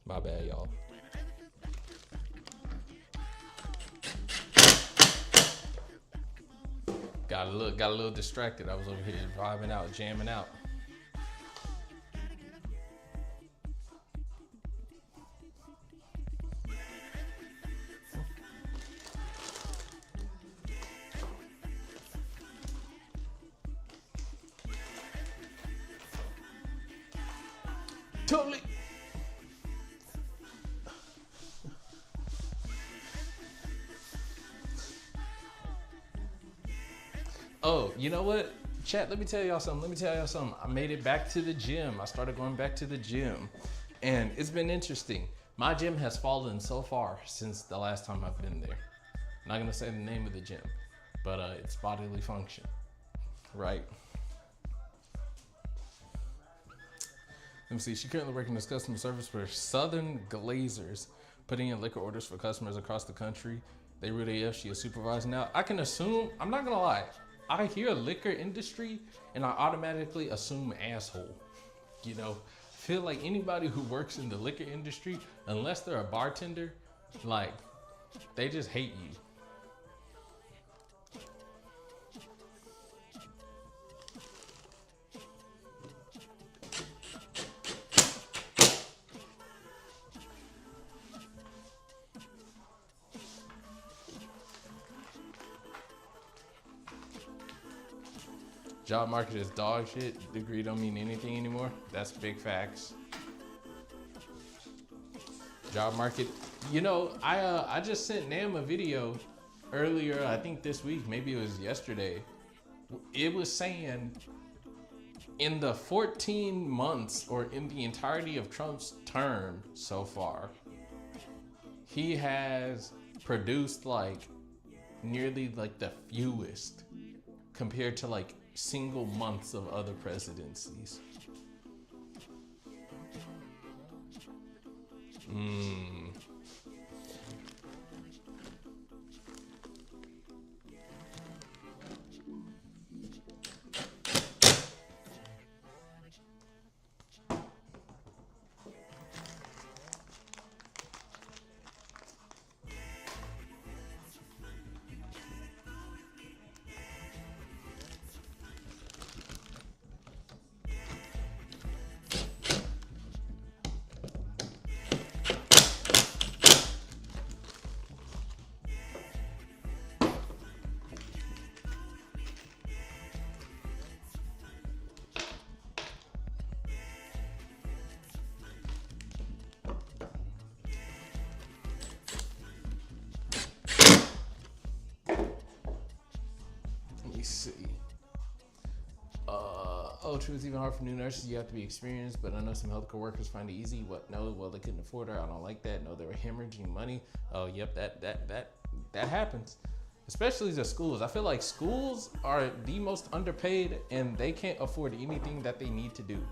My bad, y'all. Got a little distracted. I was over here vibing out, jamming out. Totally. Oh, you know what? Chat, let me tell y'all something. I made it back to the gym. I started going back to the gym. And it's been interesting. My gym has fallen so far since the last time I've been there. I'm not going to say the name of the gym, but it's bodily function, right? Let me see. She currently working as customer service for Southern Glazers, putting in liquor orders for customers across the country. They root AF. She is supervising now. I can assume, I'm not going to lie. I hear liquor industry and I automatically assume asshole. Feel like anybody who works in the liquor industry, unless they're a bartender, like they just hate you. Job market is dog shit. Degree don't mean anything anymore. That's big facts. Job market. I just sent Nam a video earlier, I think this week, maybe it was yesterday. It was saying in the 14 months or in the entirety of Trump's term so far, he has produced nearly the fewest compared to single months of other presidencies. see. True, it's even hard for new nurses. You have to be experienced, but I know some healthcare workers find it easy. What? No, well, they couldn't afford her. I don't like that. No, they were hemorrhaging money. Oh, yep, that happens. Especially the schools. I feel like schools are the most underpaid, and they can't afford anything that they need to do.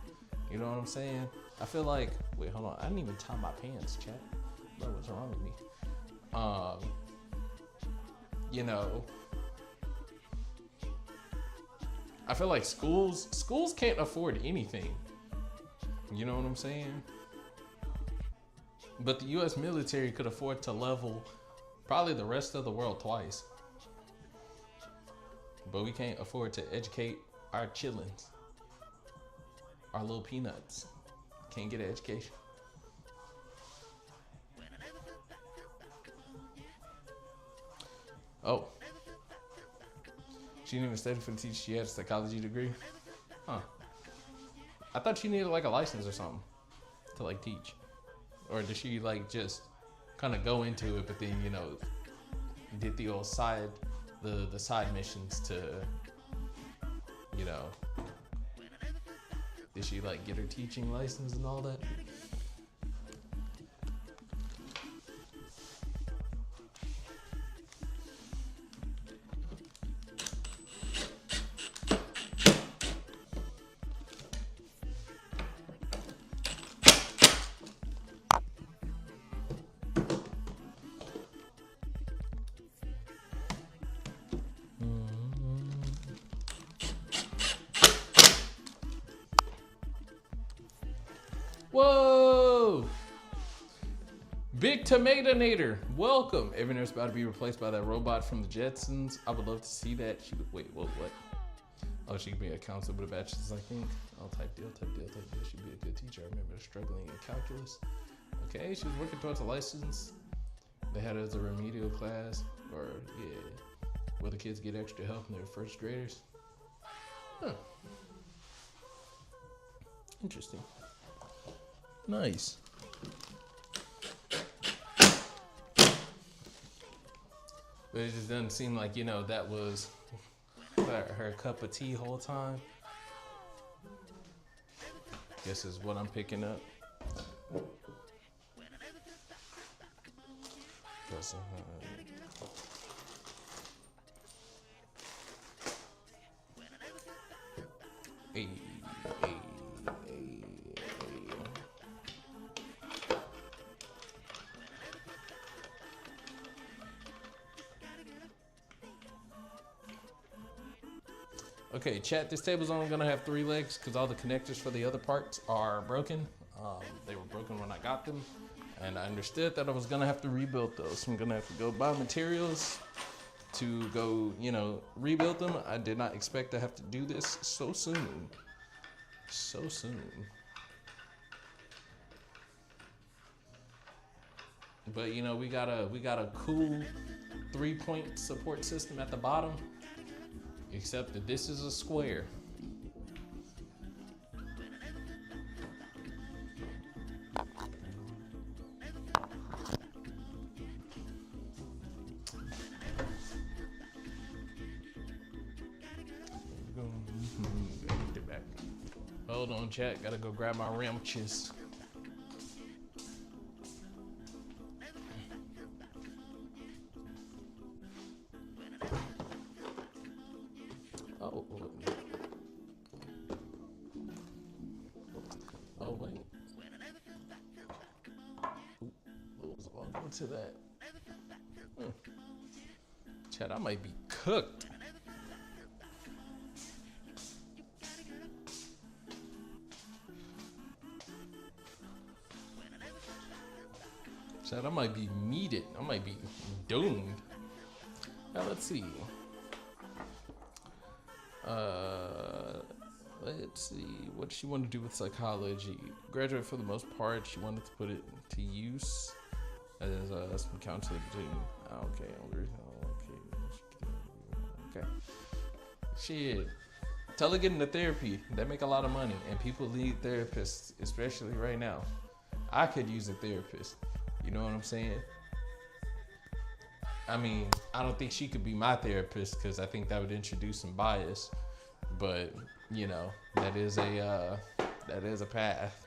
You know what I'm saying? I feel like, wait, hold on. I didn't even tie my pants, chat. Bro, what's wrong with me? You know, I feel like schools can't afford anything. You know what I'm saying? But the U.S. military could afford to level probably the rest of the world twice. But we can't afford to educate our chillins, our little peanuts. Can't get an education. Oh. She didn't even study for the teacher. She had a psychology degree. Huh. I thought she needed like a license or something to like teach. Or did she like just kind of go into it, but then, you know, did the old side, the side missions to, you know, did she like get her teaching license and all that? Whoa! Big Tomatonator, welcome. Every nurse about to be replaced by that robot from the Jetsons. I would love to see that. She would, wait, what? Oh, she could be a counselor with a bachelor's, I think. Oh, type deal. She'd be a good teacher. I remember struggling in calculus. Okay, she was working towards a license. They had it as a remedial class, or yeah, where the kids get extra help in their first graders. Huh. Interesting. Nice. But it just doesn't seem like, you know, that was her cup of tea whole time. Guess is what I'm picking up. Hey. Okay, chat, this table's only gonna have 3 legs because all the connectors for the other parts are broken. They were broken when I got them, and I understood that I was gonna have to rebuild those. So I'm gonna have to go buy materials to go, you know, rebuild them. I did not expect to have to do this so soon. So soon. But you know, we got a cool 3-point support system at the bottom. Except that this is a square. Hold on, chat. Gotta go grab my wrenches. To that. Chad, I might be cooked. Chad, I might be meated. I might be doomed. Now let's see. Let's see. What does she want to do with psychology? Graduate for the most part. She wanted to put it to use. As some counseling between. Okay. Shit. Tell her get into therapy. They make a lot of money, and people need therapists, especially right now. I could use a therapist. You know what I'm saying? I mean, I don't think she could be my therapist because I think that would introduce some bias. But you know, that is a path.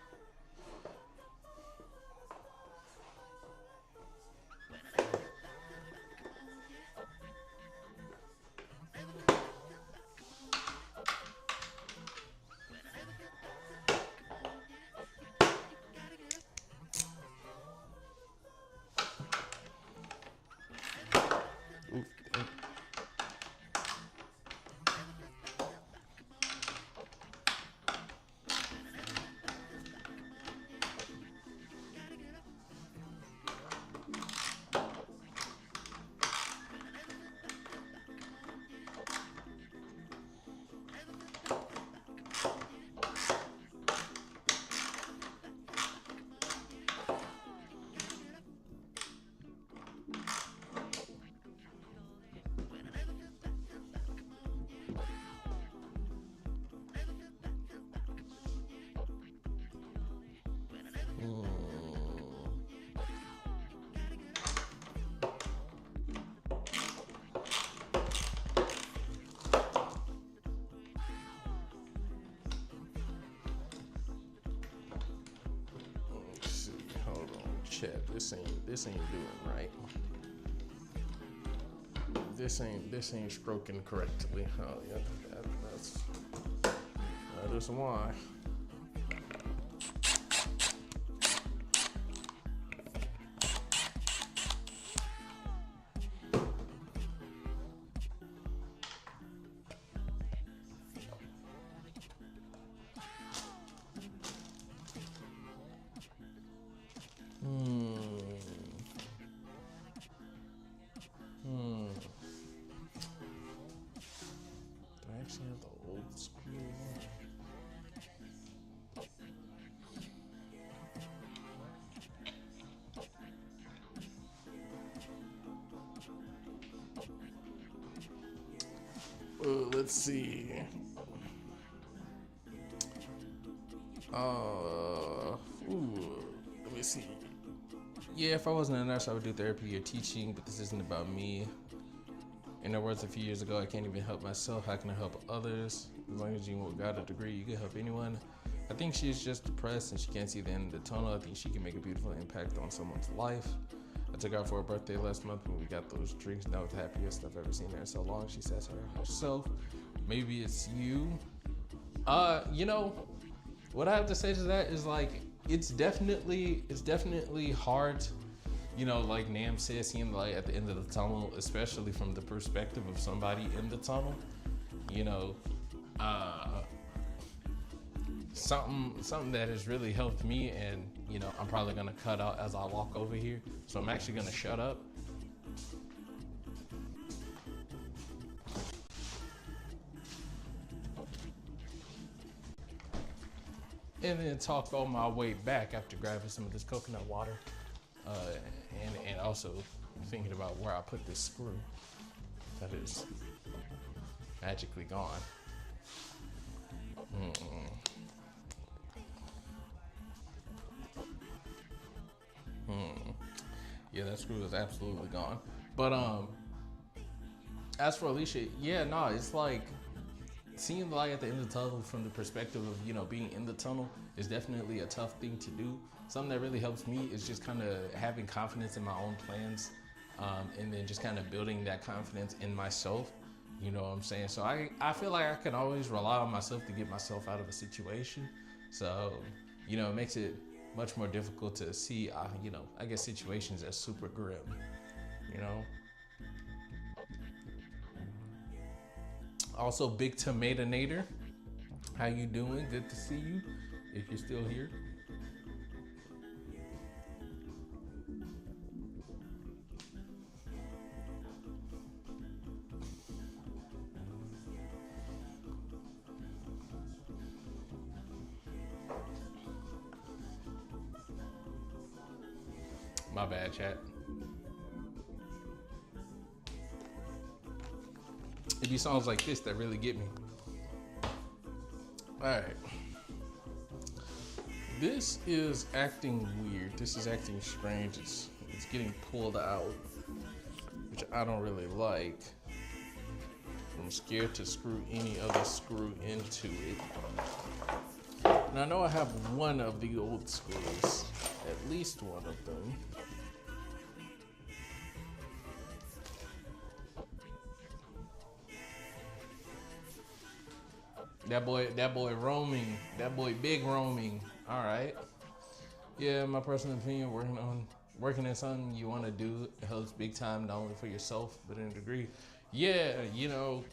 Let's see. Hold on, chat. This ain't doing right. This ain't stroking correctly. Oh yeah, that is why. Do I actually have the old school one? Let's see. Let me see. Yeah, if I wasn't a nurse, I would do therapy or teaching, but this isn't about me. In other words, a few years ago, I can't even help myself. How can I help others? As long as you got a degree, you can help anyone. I think she's just depressed and she can't see the end of the tunnel. I think she can make a beautiful impact on someone's life. I took her out for her birthday last month when we got those drinks. That was the happiest I've ever seen her in so long. She says herself. Maybe it's you. You know, what I have to say to that is like, it's definitely hard, you know, like Nam says, seeing the light at the end of the tunnel, especially from the perspective of somebody in the tunnel. You know, something that has really helped me, and you know, I'm probably gonna cut out as I walk over here, so I'm actually gonna shut up. And then talk on my way back after grabbing some of this coconut water, and also thinking about where I put this screw that is magically gone. Yeah, that screw is absolutely gone. But as for Alicia, yeah, no, it's like seeing the light at the end of the tunnel from the perspective of, you know, being in the tunnel is definitely a tough thing to do. Something that really helps me is just kind of having confidence in my own plans, and then just kind of building that confidence in myself. You know what I'm saying? So I feel like I can always rely on myself to get myself out of a situation. So, you know, it makes it much more difficult to see, you know, I guess situations as super grim, you know? Also, Big Tomato Nader, how you doing? Good to see you, if you're still here. My bad, chat. It be songs like this that really get me. All right. This is acting weird. This is acting strange. It's getting pulled out. which I don't really like. I'm scared to screw any other screw into it. And I know I have one of the old screws, at least one of them. That boy roaming, that boy big roaming. All right. Yeah, my personal opinion, working in something you want to do helps big time, not only for yourself, but in a degree. Yeah, you know,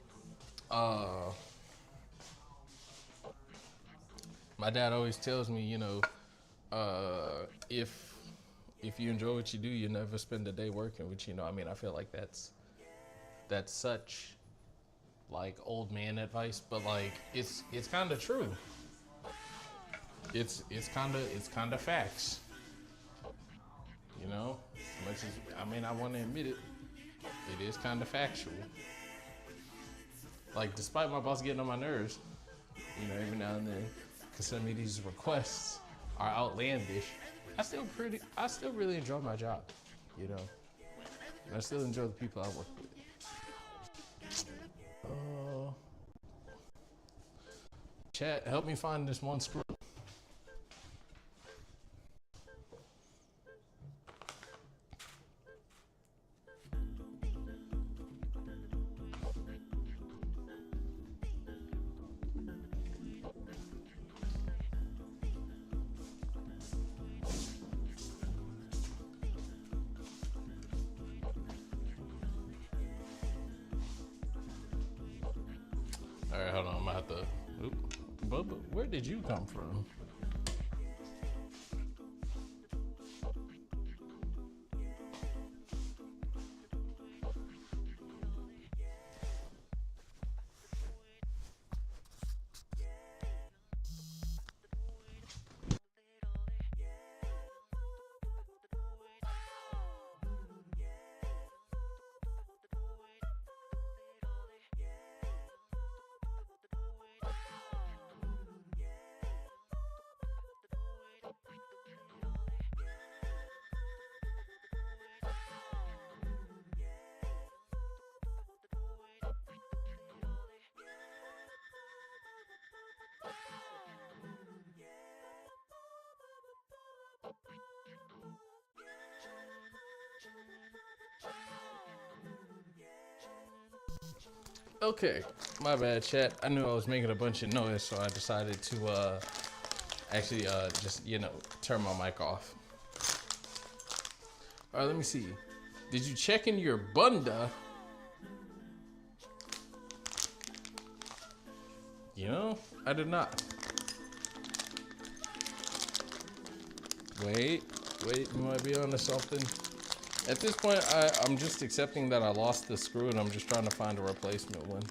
my dad always tells me, you know, if you enjoy what you do, you never spend a day working. Which, you know, I mean, I feel like that's such like old man advice, but like it's kind of true. It's kind of facts. You know, as much as I mean, I want to admit it, it is kind of factual. Like, despite my boss getting on my nerves, you know, every now and then, because some of these requests are outlandish, I still really enjoy my job, you know. And I still enjoy the people I work with. Chat, help me find this one screw. All right, hold on. I'm gonna have to. Bubba, where did you come from? Okay, my bad, chat. I knew I was making a bunch of noise, so I decided to actually just, you know, turn my mic off. All right, let me see. Did you check in your bunda? You know, I did not. Wait, you might be onto something. At this point, I'm just accepting that I lost the screw and I'm just trying to find a replacement one.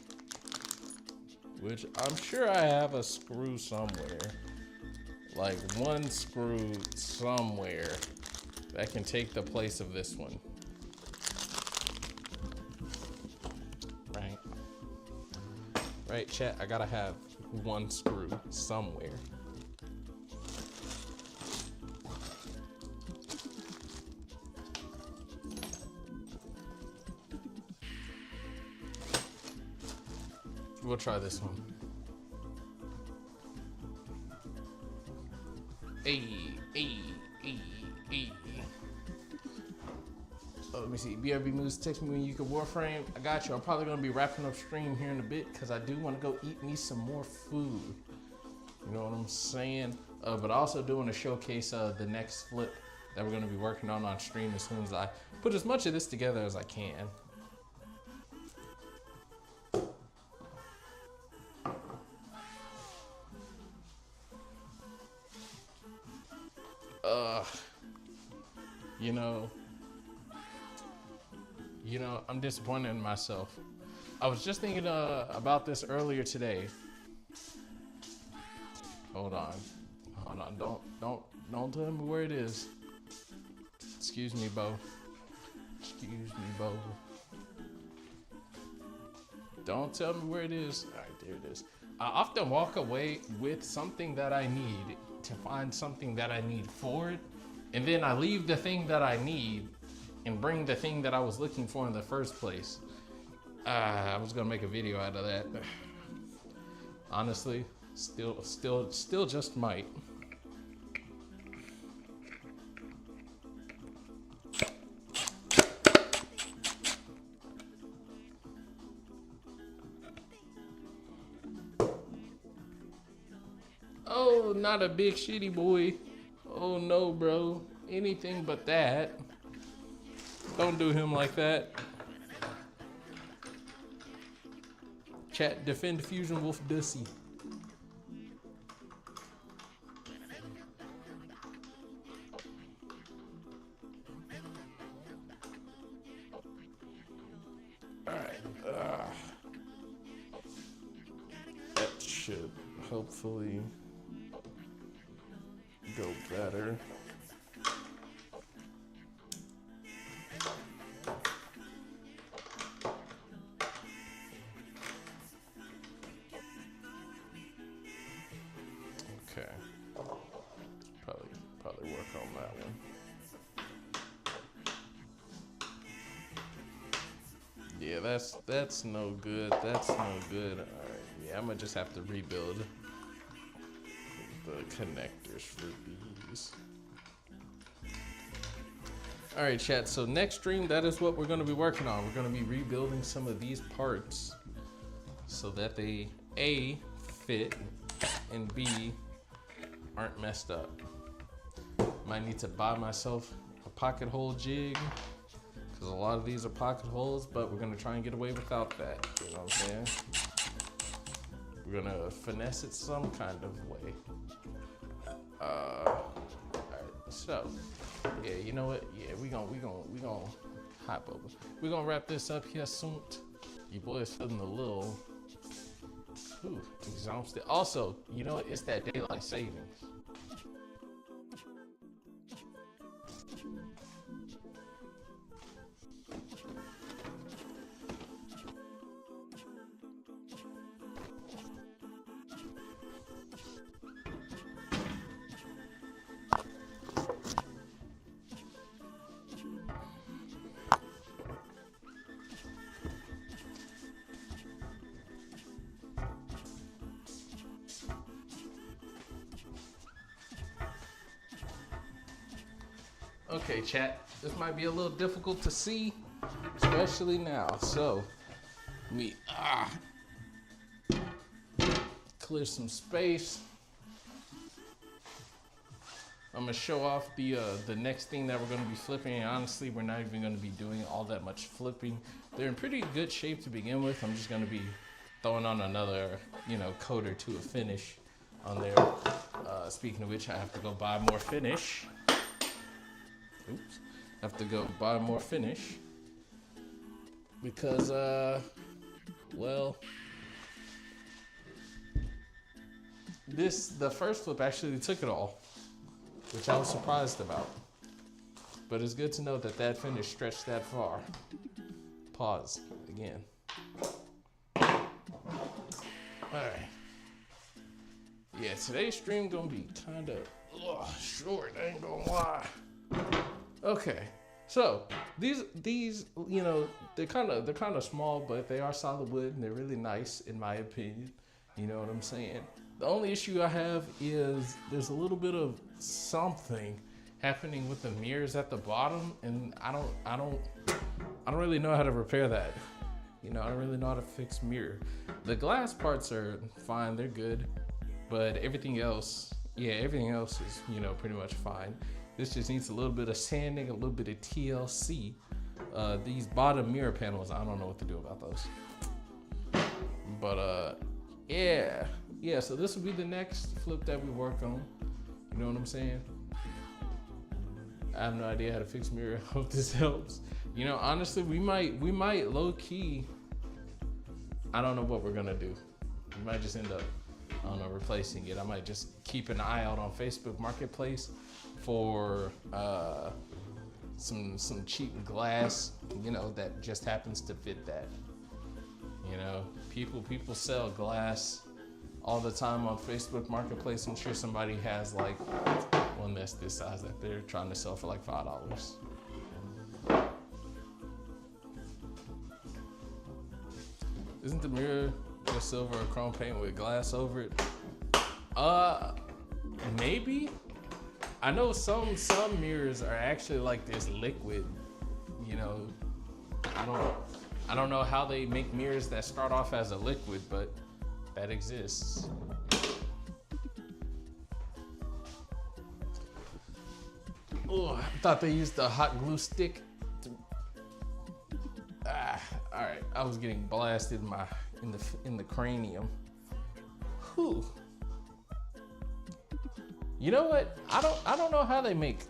Which I'm sure I have a screw somewhere. Like one screw somewhere that can take the place of this one. Right? Right, chat, I gotta have one screw somewhere. We'll try this one. Hey. Oh, let me see. BRB Moves, text me when you can Warframe. I got you. I'm probably gonna be wrapping up stream here in a bit because I do want to go eat me some more food. You know what I'm saying? But I also do want to showcase the next flip that we're gonna be working on stream as soon as I put as much of this together as I can. You know, I'm disappointed in myself. I was just thinking about this earlier today. Hold on, don't tell me where it is. Excuse me, Bo. Don't tell me where it is. All right, there it is. I often walk away with something that I need to find something that I need for it. And then I leave the thing that I need and bring the thing that I was looking for in the first place. I was gonna make a video out of that. Honestly, still just might. Oh, not a big shitty boy. Oh no, bro. Anything but that. Don't do him like that. Chat, defend Fusion Wolf Dussy. Alright. That should hopefully go better. Okay. Probably work on that one. Yeah, that's no good. That's no good. All right. Yeah, I'm gonna just have to rebuild the connectors for these. All right, chat. So next stream, that is what we're gonna be working on. We're gonna be rebuilding some of these parts so that they A, fit, and B, aren't messed up. Might need to buy myself a pocket hole jig because a lot of these are pocket holes, but we're gonna try and get away without that. You know what I'm saying? We're gonna finesse it some kind of way. All right, so yeah, you know what? Yeah, we gonna hop over. We gonna wrap this up here soon. Your boy is feeling a little exhausted. Also, you know what? It's that daylight savings. Okay, chat, this might be a little difficult to see, especially now. So, let me clear some space. I'm gonna show off the next thing that we're gonna be flipping. And honestly, we're not even gonna be doing all that much flipping. They're in pretty good shape to begin with. I'm just gonna be throwing on another, coat or two of finish on there. Speaking of which, I have to go buy more finish. Oops. Have to go buy more finish because, well, the first flip actually took it all, which I was surprised about. But it's good to know that finish stretched that far. Pause again. All right. Yeah, today's stream gonna be kind of short. I ain't gonna lie. Okay, so these they're kind of small, but they are solid wood and they're really nice in my opinion. You know what I'm saying? The only issue I have is there's a little bit of something happening with the mirrors at the bottom, and I don't really know how to repair that. I don't really know how to fix mirror. The glass parts are fine, they're good, but everything else is pretty much fine. This just needs a little bit of sanding, a little bit of TLC. These bottom mirror panels, I don't know what to do about those. But yeah. So this will be the next flip that we work on. You know what I'm saying? I have no idea how to fix mirror. Hope this helps. Honestly, we might low key. I don't know what we're gonna do. We might just end up, replacing it. I might just keep an eye out on Facebook Marketplace for some cheap glass, that just happens to fit that. People sell glass all the time on Facebook Marketplace. I'm sure somebody has like one that's this size that they're trying to sell for like $5. Isn't the mirror just silver or chrome paint with glass over it? Uh, maybe. I know some mirrors are actually like this liquid. You know, I don't I don't know how they make mirrors that start off as a liquid, but that exists. Oh, I thought they used a hot glue stick. All right, I was getting blasted in the cranium. Whew. You know what? I don't know how they make.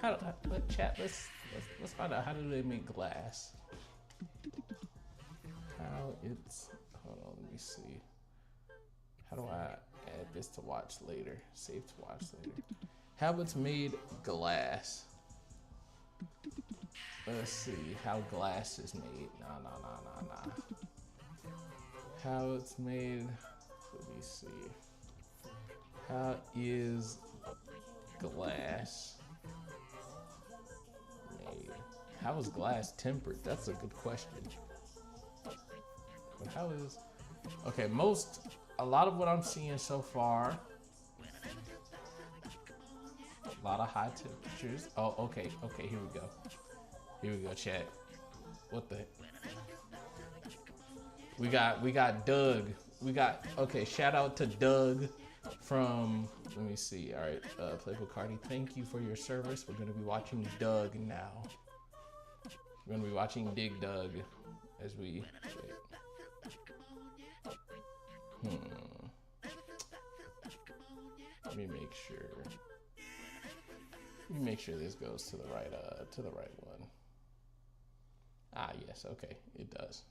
Let's find out, how do they make glass? Hold on, let me see. How do I add this to watch later? Save to watch later. How it's made glass. Let's see how glass is made. Nah. How it's made. Let me see. How is glass made? How is glass tempered? That's a good question. But how is... Okay, a lot of what I'm seeing so far, a lot of high temperatures. Oh, okay, here we go, chat. What the? We got Doug. Okay, shout out to Doug from, let me see. All right, Playboy Cardi, thank you for your service. We're gonna be watching Doug now. We're gonna be watching Dig Dug as we wait. Let me make sure this goes to the right one. Ah, yes, okay, it does.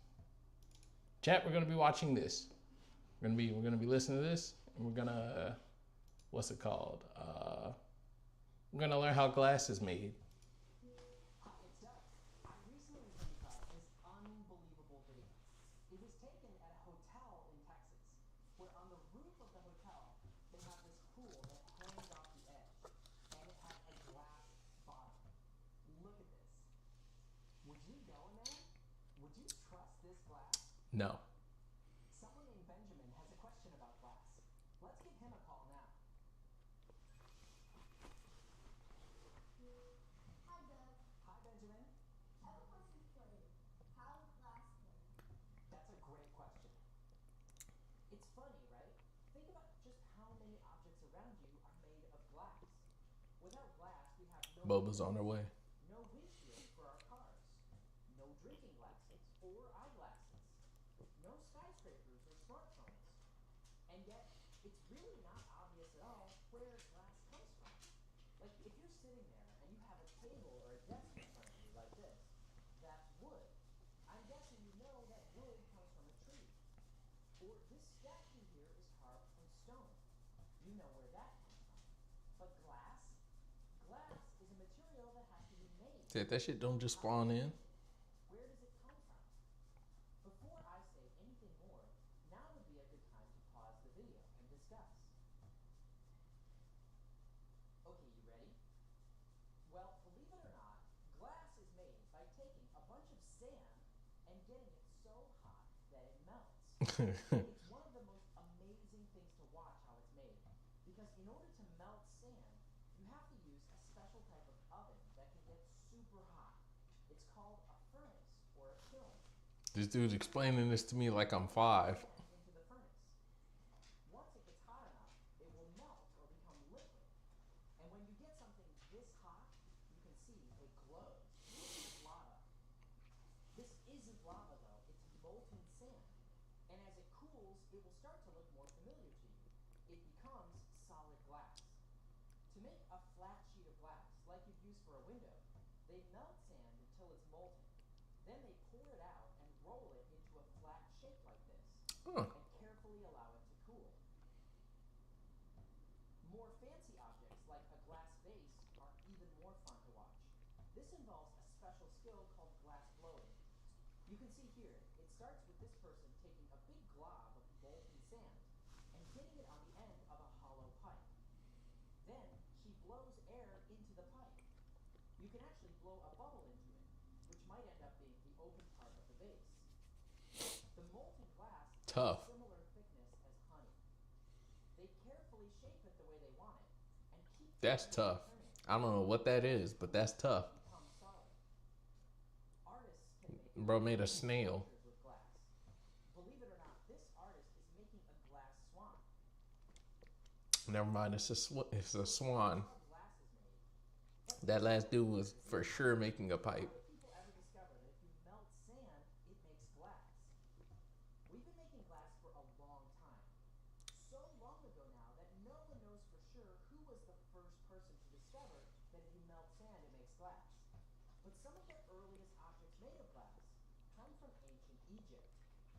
Chat, we're gonna be watching this. We're gonna be listening to this, and we're gonna, what's it called? We're gonna learn how glass is made. No. Someone named Benjamin has a question about glass. Let's give him a call now. Hi, Doug. Hi, Benjamin. I have a question for you. How is glass made? That's a great question. It's funny, right? Think about just how many objects around you are made of glass. Without glass, we have no... Boba's on her way. No windshield for our cars. No drinking glasses or eyeglasses. No skyscrapers or smartphones. And yet, it's really not obvious at all where glass comes from. Like, if you're sitting there and you have a table or a desk in front of you like this, that's wood. I'm guessing you know that wood comes from a tree. Or this statue here is carved from stone. You know where that comes from. But glass is a material that has to be made. That shit don't just spawn in. Where does it come from? Before I say anything more, now would be a good time to pause the video and discuss. Okay, you ready? Well, believe it or not, glass is made by taking a bunch of sand and getting it so hot that it melts. It's one of the most amazing things to watch how it's made. Because in order to melt sand, you have to use a special type of oven that can get super hot. It's called a furnace or a kiln. This dude's explaining this to me like I'm 5. Into the furnace. Once it gets hot enough, it will melt or become liquid. And when you get something this hot, you can see it glows. It's lava. This isn't lava though, it's molten sand. And as it cools, it will start to look more familiar to you. It becomes solid glass. To make a flat sheet of glass, like you'd use for a window, they melt sand until it's molten. Then they pour it out and roll it into a flat shape like this. And carefully allow it to cool. More fancy objects like a glass vase are even more fun to watch. This involves a special skill called glass blowing. You can see here, it starts with this person taking a big glob of molten sand and getting it on the end of a hollow pipe. Then he blows air into the pipe. You can actually blow a bubble into it, which might end up being the open part of the vase. The molten glass has a Tough. similar thickness as honey. They carefully shape it the way they want it and keep That's turning and tough. turning I don't know what that until is, it's but cooled that's tough. and becomes solid. Artists can make Bro made a amazing snail. sculptures with glass. Believe it or not, this artist is making a glass swan. Never mind. It's a That's swan. how glass is made. But That here's last something dude was weird. for sure making a How pipe. did people ever discover that if you melt sand, it makes glass? We've been making glass for a long time. So long ago now that no one knows for sure who was the first person to discover that if you melt sand, it makes glass. But some of the earliest objects made of glass come from ancient Egypt,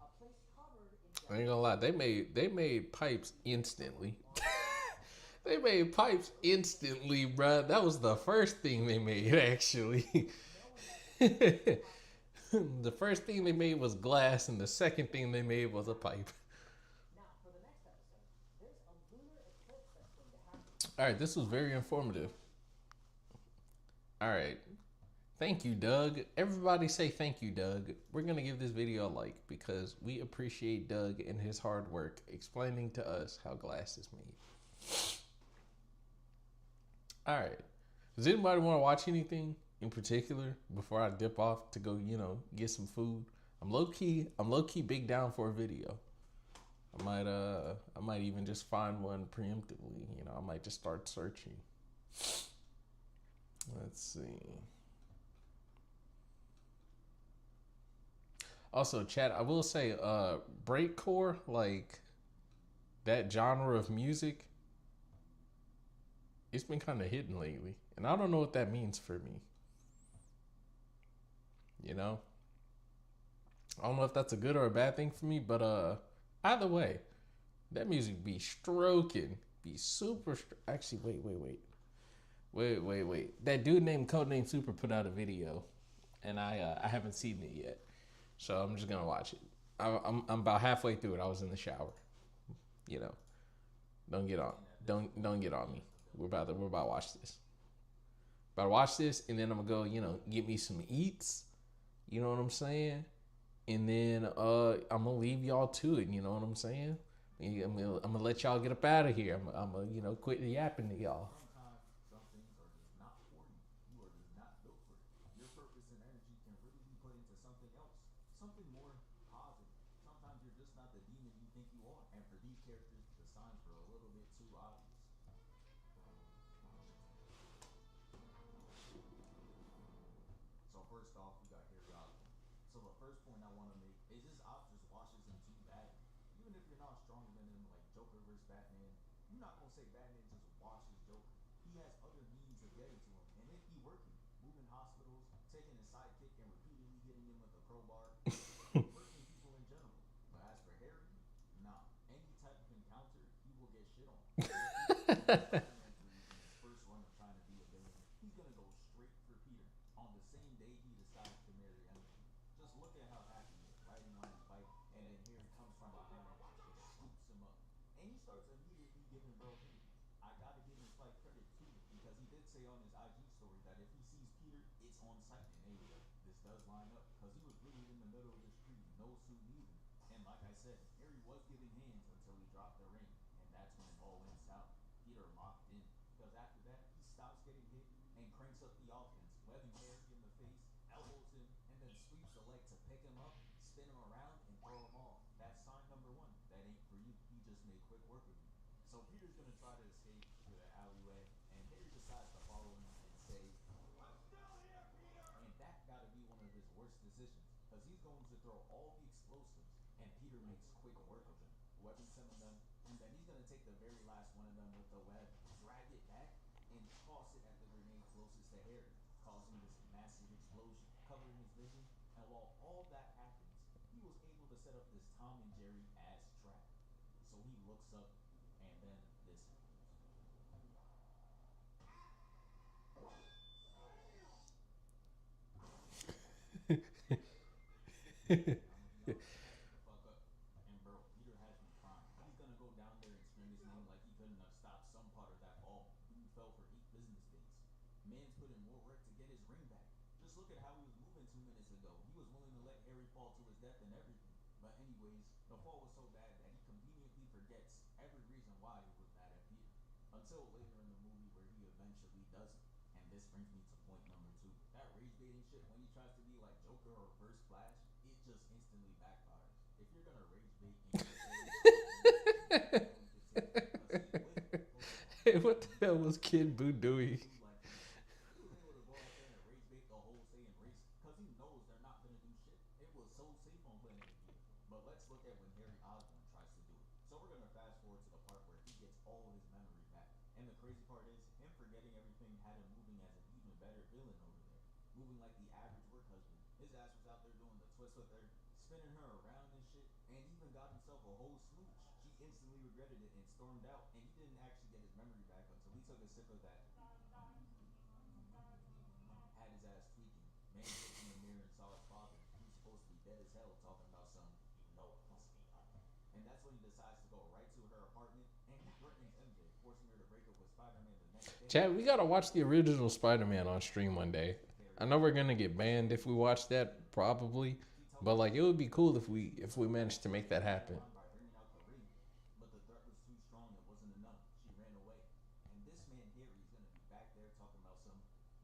a place covered in I ain't desert gonna lie. sand. They made pipes Believe someone instantly. long ago must They have made found pipes the earliest pieces instantly, of bruh. That glass was the first thing they made, actually. no one knows for sure The how they made them. first thing they made was glass, and the second thing they made was a pipe. Now, for the next episode, there's a lunar eclipse that's going to happen. All right, this was Why very is it informative. important? All right. Thank you, Doug. Everybody say thank you, Doug. We're going to give this video a like because we appreciate Doug and his hard work explaining to us how glass is made. All right. Does anybody want to watch anything in particular before I dip off to go, get some food? I'm low key big down for a video. I might even just find one preemptively. I might just start searching. Let's see. Also, chat, I will say, breakcore, like that genre of music, it's been kind of hidden lately, and I don't know what that means for me. You know, I don't know if that's a good or a bad thing for me, but either way, that music be stroking, be super. Actually, wait. That dude named Codename Super put out a video, and I haven't seen it yet, so I'm just gonna watch it. I'm about halfway through it. I was in the shower. You know, don't get on me. We're about to watch this. About to watch this, and then I'm gonna go. Get me some eats. You know what I'm saying? And then I'm gonna leave y'all to it. You know what I'm saying? I'm gonna let y'all get up out of here. I'm gonna quit yapping to y'all. Sometimes some things are just not for you. You are just not built for it. Your purpose and energy can really be put into something else, something more positive. Sometimes you're just not the demon you think you are. And for these characters, the signs were a little bit too obvious. So first off, we got Harry Osborn. So the first point I want to make is this op just washes him too badly. Even if you're not stronger than him, like Joker versus Batman, you're not gonna say Batman just washes Joker. He has other means of getting to him, and it be working. Moving hospitals, taking his sidekick and repeatedly hitting him with a crowbar. It be working people in general. But as for Harry, nah. Any type of encounter, he will get shit on. Spider-Man 3 in his first run of trying to be a villain, he's gonna go straight for Peter on the same day he decides to marry Emily. Just look at how happy he is riding on his bike, and then Harry comes from behind and scoops him up. And he starts immediately giving bro pain. I gotta give him slight credit too, because he did say on his IG story that if he sees Peter, it's on sight. And hey, this does line up, because he was really in the middle of the street, no suit neither. And like I said, Harry was giving hands until he dropped the ring, and that's when it all went south. Peter locked in, because after that, he stops getting hit and cranks up the offense, webbing Harry in the face, elbows him, and then sweeps the leg to pick him up, spin him around, and throw him off. That's sign number one. That ain't for you. He just made quick work of you. So Peter's gonna try to escape to the alleyway, and Harry decides to follow him and say, "I'm still here, Peter!" And that gotta be one of his worst decisions, because he's going to throw all the explosives, and Peter makes quick work of them, webbing some of them, and then he's gonna take the very last one of them with the web, drag it back, and toss it at the grenade closest to Harry, causing this massive explosion, covering his vision. And while all that happens, he was able to set up this Tom and Jerry ass trap. So he looks up, and then this happens. And I'm gonna be honest, shut the fuck up. And bro, Peter has me crying. He's gonna go down there and scream his name like he couldn't have stopped some part of that fall. Dude fell for 8 business days. Man's put in more work to get his ring back. Just look at how he was moving 2 minutes ago. He was willing to let Harry fall to his death and everything. But anyways, the fall was so bad that he conveniently forgets every reason why he was mad at Peter. Until later in the movie where he eventually doesn't. And this brings me to point number two. That rage baiting shit when he tries to be like Joker or Reverse Flash, it just instantly backfires. If you're gonna rage bait and you're saying something, you know you're going to take it. Cause he literally, first of all, Hey, he what the hell literally was Kid Buu doing? blew like Peter. He was able to go out there and rage bait the whole Saiyan race because he knows they're not gonna do shit. It was so safe on Planet Vegeta. But let's look at when Harry Osborn tries to do it. So we're gonna fast forward to the part where he gets all of his memory back. And the crazy part is, him forgetting everything had him moving as an even better villain over there. Moving like the average work husband. His ass was out there doing the twist with her, spinning her around and shit, and even got himself a whole smooch. She instantly regretted it and stormed out, and he didn't actually get his memory back until he took a sip of that, had his ass tweaking. Man looked in the mirror and saw his father, who's supposed to be dead as hell, talking about some, you know it must be honey. And that's when he decides to go right to her apartment, and he threatens MJ, forcing her to break up with Spider-Man the next day. Chad, we gotta watch the original Spider-Man on stream one day. I know we're gonna get banned if we watch that, probably, but like it would be cool if we managed to make that happen. By bringing out the ring, but the threat was too strong. It wasn't enough. She ran away, and this man Harry is gonna be back there talking about some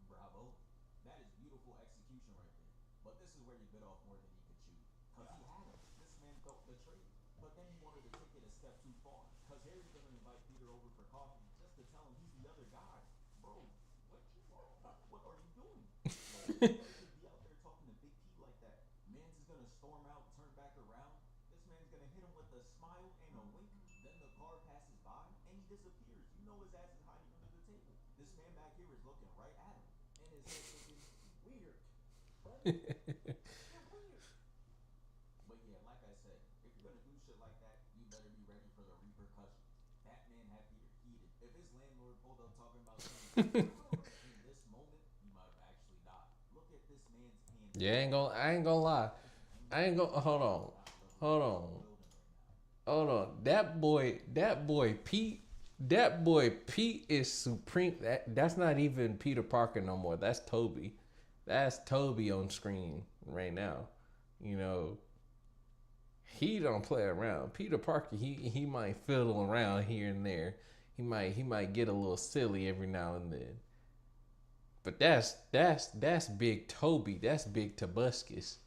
bravo. That is beautiful execution right there. But this is where he bit off more than he could chew, cause he had him. This man felt betrayed, but then he wanted to take it a step too far. Cause Harry's gonna invite Peter over for coffee just to tell him he's the other guy. Bro, what are you doing? Like, you could be out there talking to Big P like that. Mans is gonna storm out, turn back around. This man's gonna hit him with a smile and a wink. Then the car passes by and he disappears. You know his ass is hiding under the table. This man back here is looking right at him, and his head thinking, weird. What? You're weird. But yeah, like I said, if you're gonna do shit like that, you better be ready for the repercussions. That man had Peter heated. If his landlord pulled up talking about something in this moment, he might have actually died. Look at this man's hand. Yeah, I ain't gonna lie. I ain't gonna hold on. Hold on. That boy Pete is supreme. That's not even Peter Parker no more. That's Toby. That's Toby on screen right now. You know, he don't play around. Peter Parker, he might fiddle around here and there. He might get a little silly every now and then. But that's big Toby. That's big Tobuscus.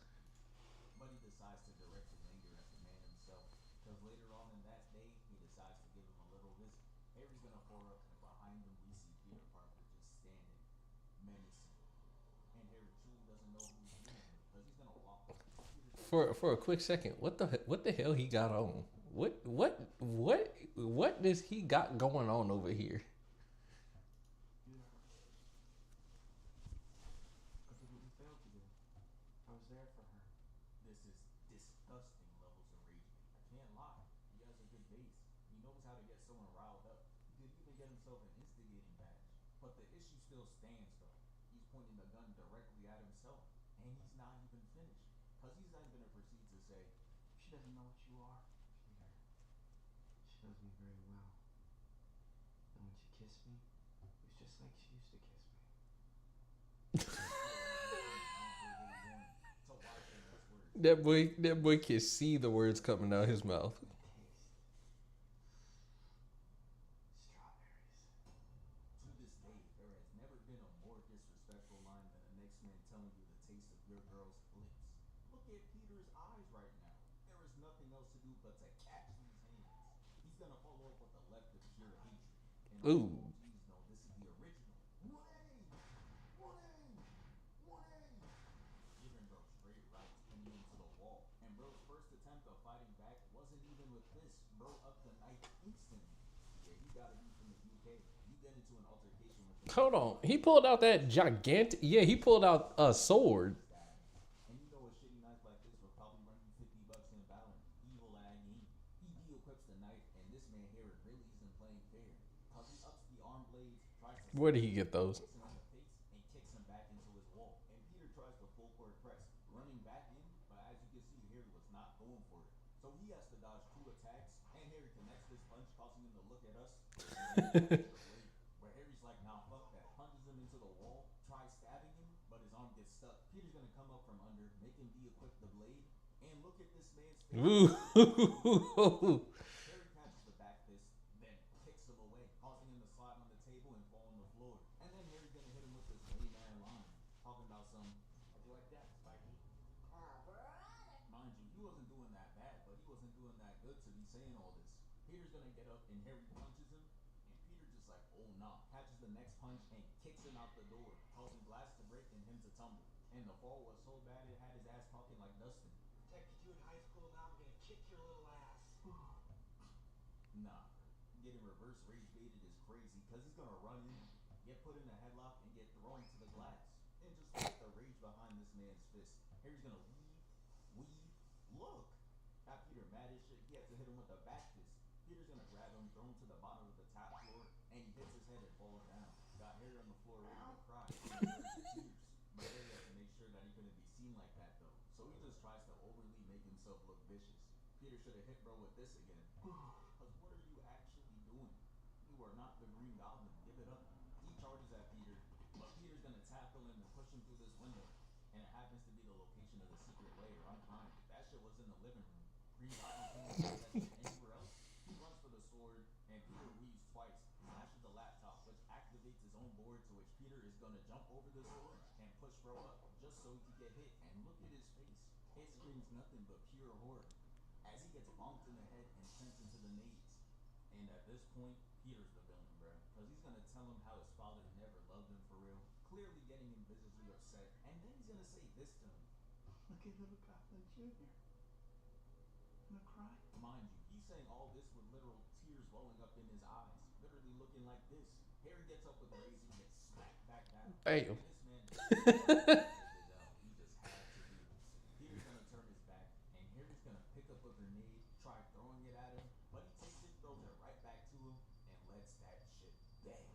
But he decides to direct his anger at the man himself. Because later on in that day, he decides to give him a little visit. Harry's gonna pour up, and behind him we see Peter Parker just standing, menacing. And Harry truly doesn't know who he's dealing with, because he's gonna walk up. For a quick second, what the hell he got on? What does he got going on over here? Because of what you failed to do. I was there for her. This is disgusting levels of rage bait. I can't lie. He has a good base. He knows how to get someone riled up. He could even get himself an instigating badge. But the issue still stands though. He's pointing the gun directly at himself. And he's not even finished. Cause he's then gonna proceed to say, She doesn't know what you are, Peter. She knows me very well. And when she kissed me, it was just like she used to kiss me. to watch the next words. That boy can see the words coming out his mouth. Taste. Strawberries. To this day, there has never been a more disrespectful line than the next man telling you the taste of your girl's lips. Look at Peter's eyes right now. There is nothing else to do but to catch these hands. He's gonna follow up with the left of pure hatred. And all Ooh. OGs know this is the original. 1A! 1A! 1A! Giving bro straight rights, pinning him to the wall. And bro's first attempt of fighting back wasn't even with this. Bro upped the knife instantly. Yeah, you gotta be from the UK. You get into an altercation with him. Hold on. He pulled out that gigantic. Yeah, he pulled out a sword. And you know a shitty knife like this will probably run you $50 in Valorant. Evil Agni. He de-equips the knife, and this man here really isn't playing fair. Cause he ups the arm blades, tries to Where did he get those? hits him in the face, and kicks him back into his wall. And Peter tries the full court press, running back in, but as you can see, Harry was not going for it. So he has to dodge 2 attacks, and Harry connects this punch, causing him to look at us. Where Harry's like, nah, fuck that. Punches him into the wall, tries stabbing him, but his arm gets stuck. Peter's gonna come up from under, make him de-equip the blade, And look at this man's face. Ooh. Harry catches the back fist, then kicks him away, causing him to slide on the table and fall on the floor. And then Harry's gonna hit him with this layman line, talking about some, how'd you like that, Spikey? Mind you, he wasn't doing that bad, but he wasn't doing that good to be saying all this. Peter's gonna get up and Harry punches him, and Peter just like, oh nah, catches the next punch and kicks him out the door, causing glass to break and him to tumble. And the fall was so bad it had his ass talking like Dustin. Protected you in high school, now I'm gonna kick your little ass. Nah, getting reverse rage baited is crazy because he's gonna run in, get put in a headlock, and get thrown to the glass. And just look at the rage behind this man's fist. Harry's gonna weave, look. Got Peter mad as shit. He has to hit him with the back fist. Peter's gonna grab him, throw him to the bottom of the top floor, and he hits his head and falls down. Got Harry on the floor ready to cry, and tears. But Harry has to make sure that he couldn't be seen like that though. So he just tries to overly make himself look vicious. Peter should have hit bro with this again. Cause what are you actually doing? You are not the Green Goblin. Give it up. He charges at Peter, but Peter's gonna tackle him and push him through this window. And it happens to be the location of the secret lair. I'm crying. That shit was in the living room. Green Goblin couldn't find that shit anywhere else. He runs for the sword, and Peter weaves twice, smashes the laptop, which activates his own board, to which Peter is gonna jump over the sword and push bro up, just so he could get hit. And look at his face. It screams nothing but pure horror as he gets bonked in the head and sent into the nades. And at this point, Peter's the villain, bruh. Because he's gonna tell him how his father never loved him for real, clearly getting him visibly upset. And then he's gonna say this to him. Look at little Goblin Jr. Gonna cry? Mind you, he's saying all this with literal tears welling up in his eyes, literally looking like this. Harry gets up with rage and gets smacked back down. Hey. And this man just he just had to do this. Peter's gonna turn his back, and Harry's gonna pick up a grenade, try throwing it at him, but he takes it, throws it right back to him, and lets that shit bang.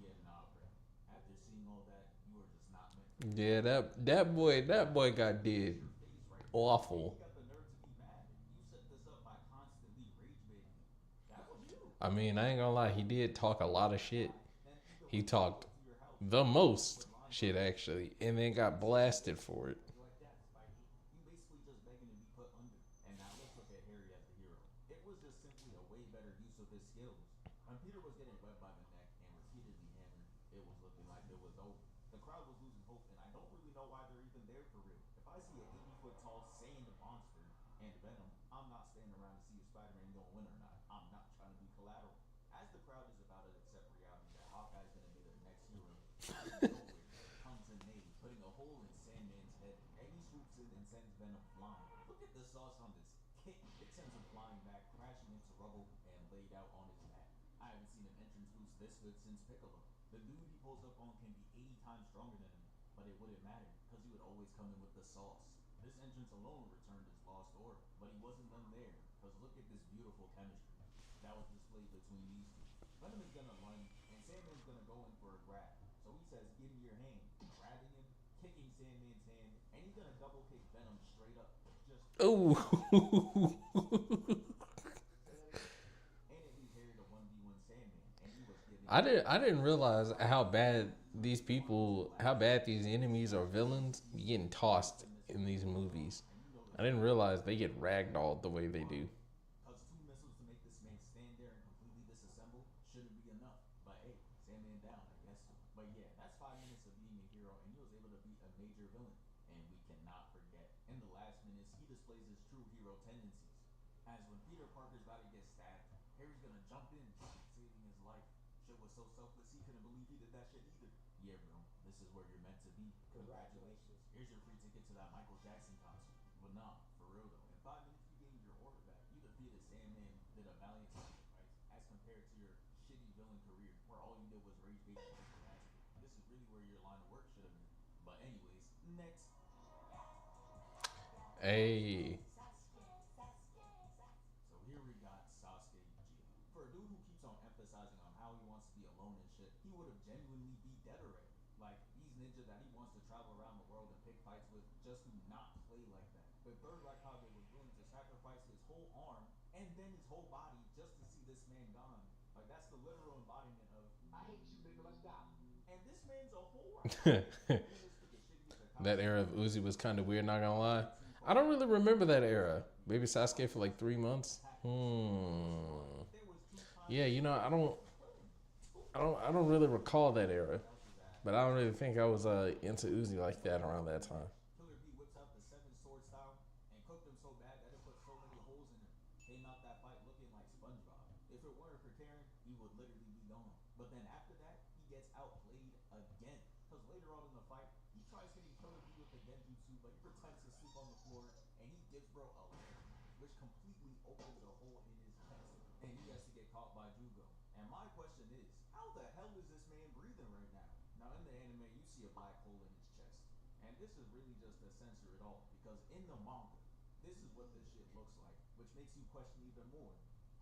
Yeah, nah, bro. After seeing all that, you are just not meant for Yeah, that boy got did your face right now. awful. You got the nerve to be mad. You set this up by constantly rage baiting him. That was you. I mean, I ain't gonna lie, he did talk a lot of shit. Then either He way, talked go to your house. the most shit actually, and then got blasted for it. You like that, Spidey? You basically just begging to be put under. And now let's look at Harry as the hero. It was just simply a way better use of his skills. When Peter was getting webbed by the neck and repeatedly hammered, it was looking like it was over. The crowd was losing hope, and I don't really know why they're even there for real. If I see an 80-foot tall sand monster and Venom, I'm not standing around to see if Spider-Man gonna win or not. I'm not trying to be collateral. As the crowd is about to accept reality that Hawkeye's gonna be their next hero, out of nowhere comes a nade, putting a hole in Sandman's head, and he swoops in and sends Venom flying. Look at the sauce on this kick. It sends him flying back, crashing into rubble, and laid out on his mat. I haven't seen an entrance boost this good since Piccolo. The dude he pulls up on can be 80 times stronger than him, but it wouldn't matter, because he would always come in with the sauce. This entrance alone returned his lost orb, but he wasn't done there, because look at this beautiful chemistry that was displayed between these two. Venom is gonna lunge, and Sandman's gonna go in for a grab. So he says, give me your hand, grabbing him, kicking Sandman's hand, and he's gonna double kick Venom straight up. Just Oh. and it leaves Harry to 1v1 Sandman, and he was giving I didn't realize how bad these enemies or villains be getting tossed in these movies. I didn't realize they get ragdolled the way they do. Cause 2 missiles to make this man stand there and completely disassemble shouldn't be enough. But hey, Sandman down, I guess so. But yeah, that's 5 minutes of being a hero, and he was able to beat a major villain. And we cannot forget, in the last minutes, he displays his true hero tendencies. As when Peter Parker's about to get stabbed, Harry's gonna jump in, saving his life. Shit was so selfless, he couldn't believe he did that shit either. Yeah, bro, this is where you're meant to be. Congratulations. Here's your free ticket to that Michael Jackson concert. But nah, for real though, in 5 minutes you gained your order back. You defeated Sandman, did a valiant sacrifice, as compared to your shitty villain career, where all you did was rage bait and kick your ass. This is really where your line of work should have been. But anyways, next. Hey. So here we got Sasuke Uchiha. For a dude who keeps on emphasizing on how he wants to be alone and shit, he would have genuinely beat dead already. Like, these ninja that he wants to travel around the world and pick fights with just do not play like that. But third Raikage was willing to sacrifice his whole arm and then his whole body just to see this man gone. Like, that's the literal embodiment of I hate you, Nicholas. Stop. and this man's a whore. That era of Uzi was kind of weird, not gonna lie. I don't really remember that era. Baby Sasuke for like 3 months. Yeah, you know, I don't really recall that era. But I don't really think I was into Uzi like that around that time. Killer B whips out the seven sword style and cooked him so bad that it put so many holes in him. Came out that fight looking like SpongeBob. If it weren't for Karen, he would literally be gone. But then after that, he gets outplayed again. Because later on in the fight, he tries hitting Killer B with the Genjutsu, but he pretends to sleep on the floor and he gives bro a leg, which completely opens a hole in his chest. And he has to get caught by Jugo. And my question is, how the hell is this man breathing right now? Now in the anime, you see a black hole in his chest. And this is really just to censor it all. Because in the manga, this is what this shit looks like. Which makes you question even more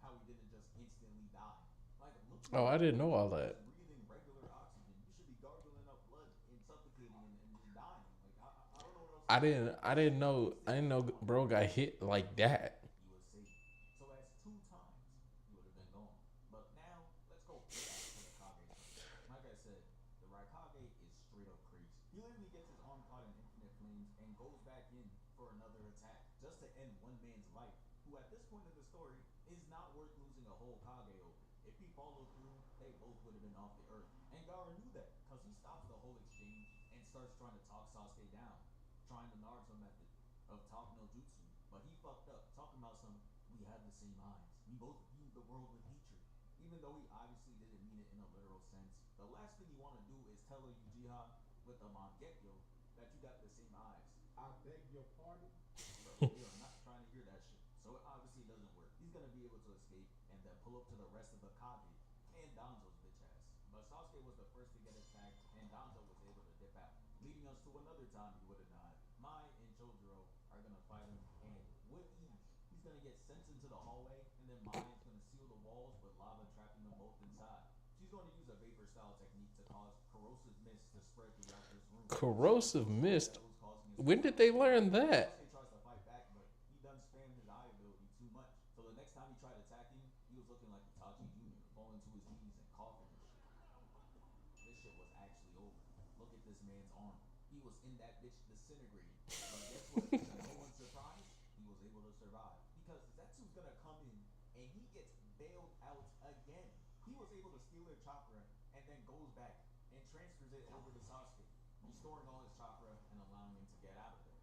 how he didn't just instantly die. Like, look Oh, I didn't know all that. breathing regular oxygen. You should be gargling up blood and suffocating and just dying. Like, I don't know what else I didn't know bro got hit like that. he was safe. So as 2 times, he would have been gone. But now, let's go back to the Kage fight. Like I said, the Raikage is straight up crazy. He literally gets his arm caught in infinite flames and goes back in for another attack just to end one man's life, who at this point in the story is not worth losing a whole Kage over. If he followed through, they both would have been off the earth. And Gaara knew that, because he stops the whole exchange and starts trying to talk Sasuke down, trying the Naruto method of talk no jutsu. But he fucked up, talking about some, we have the same eyes. We both view the world with hatred. Even though he obviously didn't mean it in a literal sense, the last thing you want to do is tell a Uchiha with a Mangekyo that you got the same eyes. I beg your pardon? Bro, we are not trying to hear that shit. So it obviously doesn't work. He's gonna be able to escape and then pull up to the rest of the Kage and Danzo's bitch ass. But Sasuke was the first to get attacked, and Danzo was able to dip out, leading us to another time he would have died. Mai and Chojuro are gonna fight him, and with ease, he's gonna get sent into the hallway, and then Mai is gonna seal the walls with lava, trapping them both inside. She's going to use a vapor style technique to cause corrosive mist to spread throughout this room. Corrosive mist? That was causing his When did they learn that? Sasuke tries to fight back, but he done spammed his eye ability too much. So the next time he tried attacking, he was looking like Itachi Jr., falling to his knees and coughing and shit. This shit was actually over. Look at this man's arm. He was in that bitch disintegrating. But guess what? To no one's surprise, he was able to survive. Because Zetsu's gonna come in and he gets bailed out again. He was able to steal their chakra and then goes back and transfers it over to Sasuke, restoring all his chakra and allowing him to get out of there.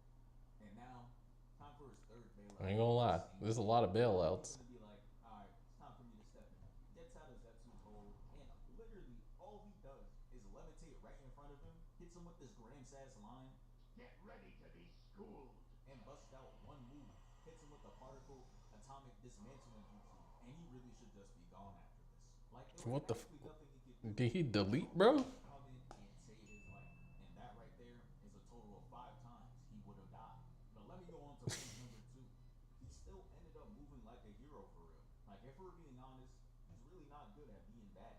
And now, time for his third bailout. I ain't gonna lie, there's a lot of bailouts. He's gonna be like, alright, it's time for me to step in. Gets out of Zetsu's hold, and literally all he does is levitate right in front of him, hits him with this Gramps ass line, Get ready to be schooled. and busts out one move, hits him with the particle atomic dismantling jutsu, and he really should just be gone after this. Like, there was What the actually nothing he could do. Did he delete, bro? Come in and save his life. And that right there is a total of 5 times he would have died. But let me go on to point number 2. He still ended up moving like a hero for real. Like, if we're being honest, he's really not good at being bad.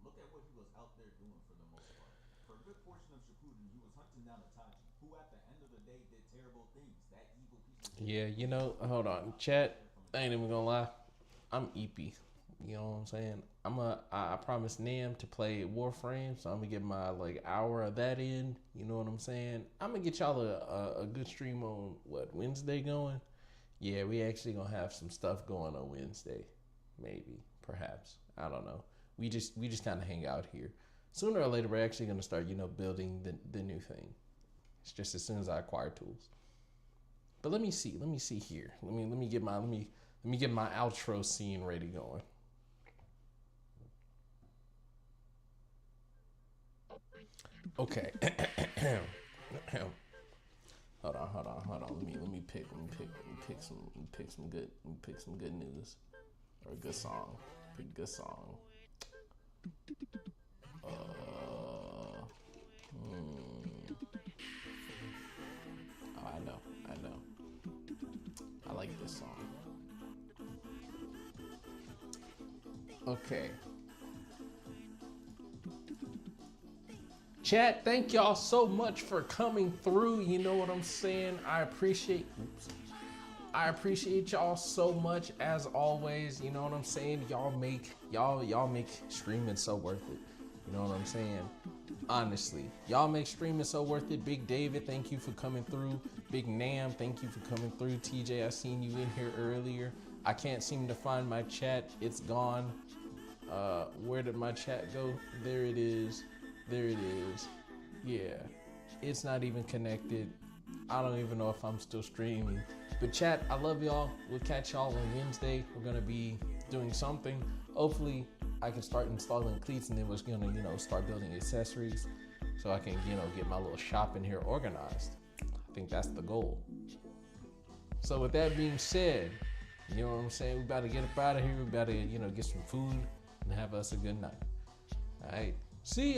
Look at what he was out there doing for the most part. For a good portion of Shippuden, he was hunting down Itachi, who at the end of the day did terrible things. That evil piece of shit. Yeah, you know, hold on. Chat, I ain't even gonna lie. I'm eepy. You know what I'm saying? I promised Nam to play Warframe, so I'm gonna get my like hour of that in. You know what I'm saying? I'm gonna get y'all a good stream on what, Wednesday going? Yeah, we actually gonna have some stuff going on Wednesday. Maybe, perhaps. I don't know. We just kinda hang out here. Sooner or later we're actually gonna start, you know, building the new thing. It's just as soon as I acquire tools. But let me see here. Let me get my outro scene ready going. Okay. Hold on. Let me pick some good news or a good song. Pick a good song. Oh, I know. I like this song. Okay. Chat, thank y'all so much for coming through. You know what I'm saying? I appreciate y'all so much as always. You know what I'm saying? Y'all make streaming so worth it. You know what I'm saying? Honestly, y'all make streaming so worth it. Big David, thank you for coming through. Big Nam, thank you for coming through. TJ, I seen you in here earlier. I can't seem to find my chat. It's gone. Where did my chat go? There it is. There it is. Yeah, it's not even connected. I don't even know if I'm still streaming. But chat, I love y'all. We'll catch y'all on Wednesday. We're gonna be doing something. Hopefully, I can start installing cleats, and then we're gonna, start building accessories, so I can, get my little shop in here organized. I think that's the goal. So with that being said, you know what I'm saying? We about to get up out of here. We about to, get some food and have us a good night. All right. See y'all.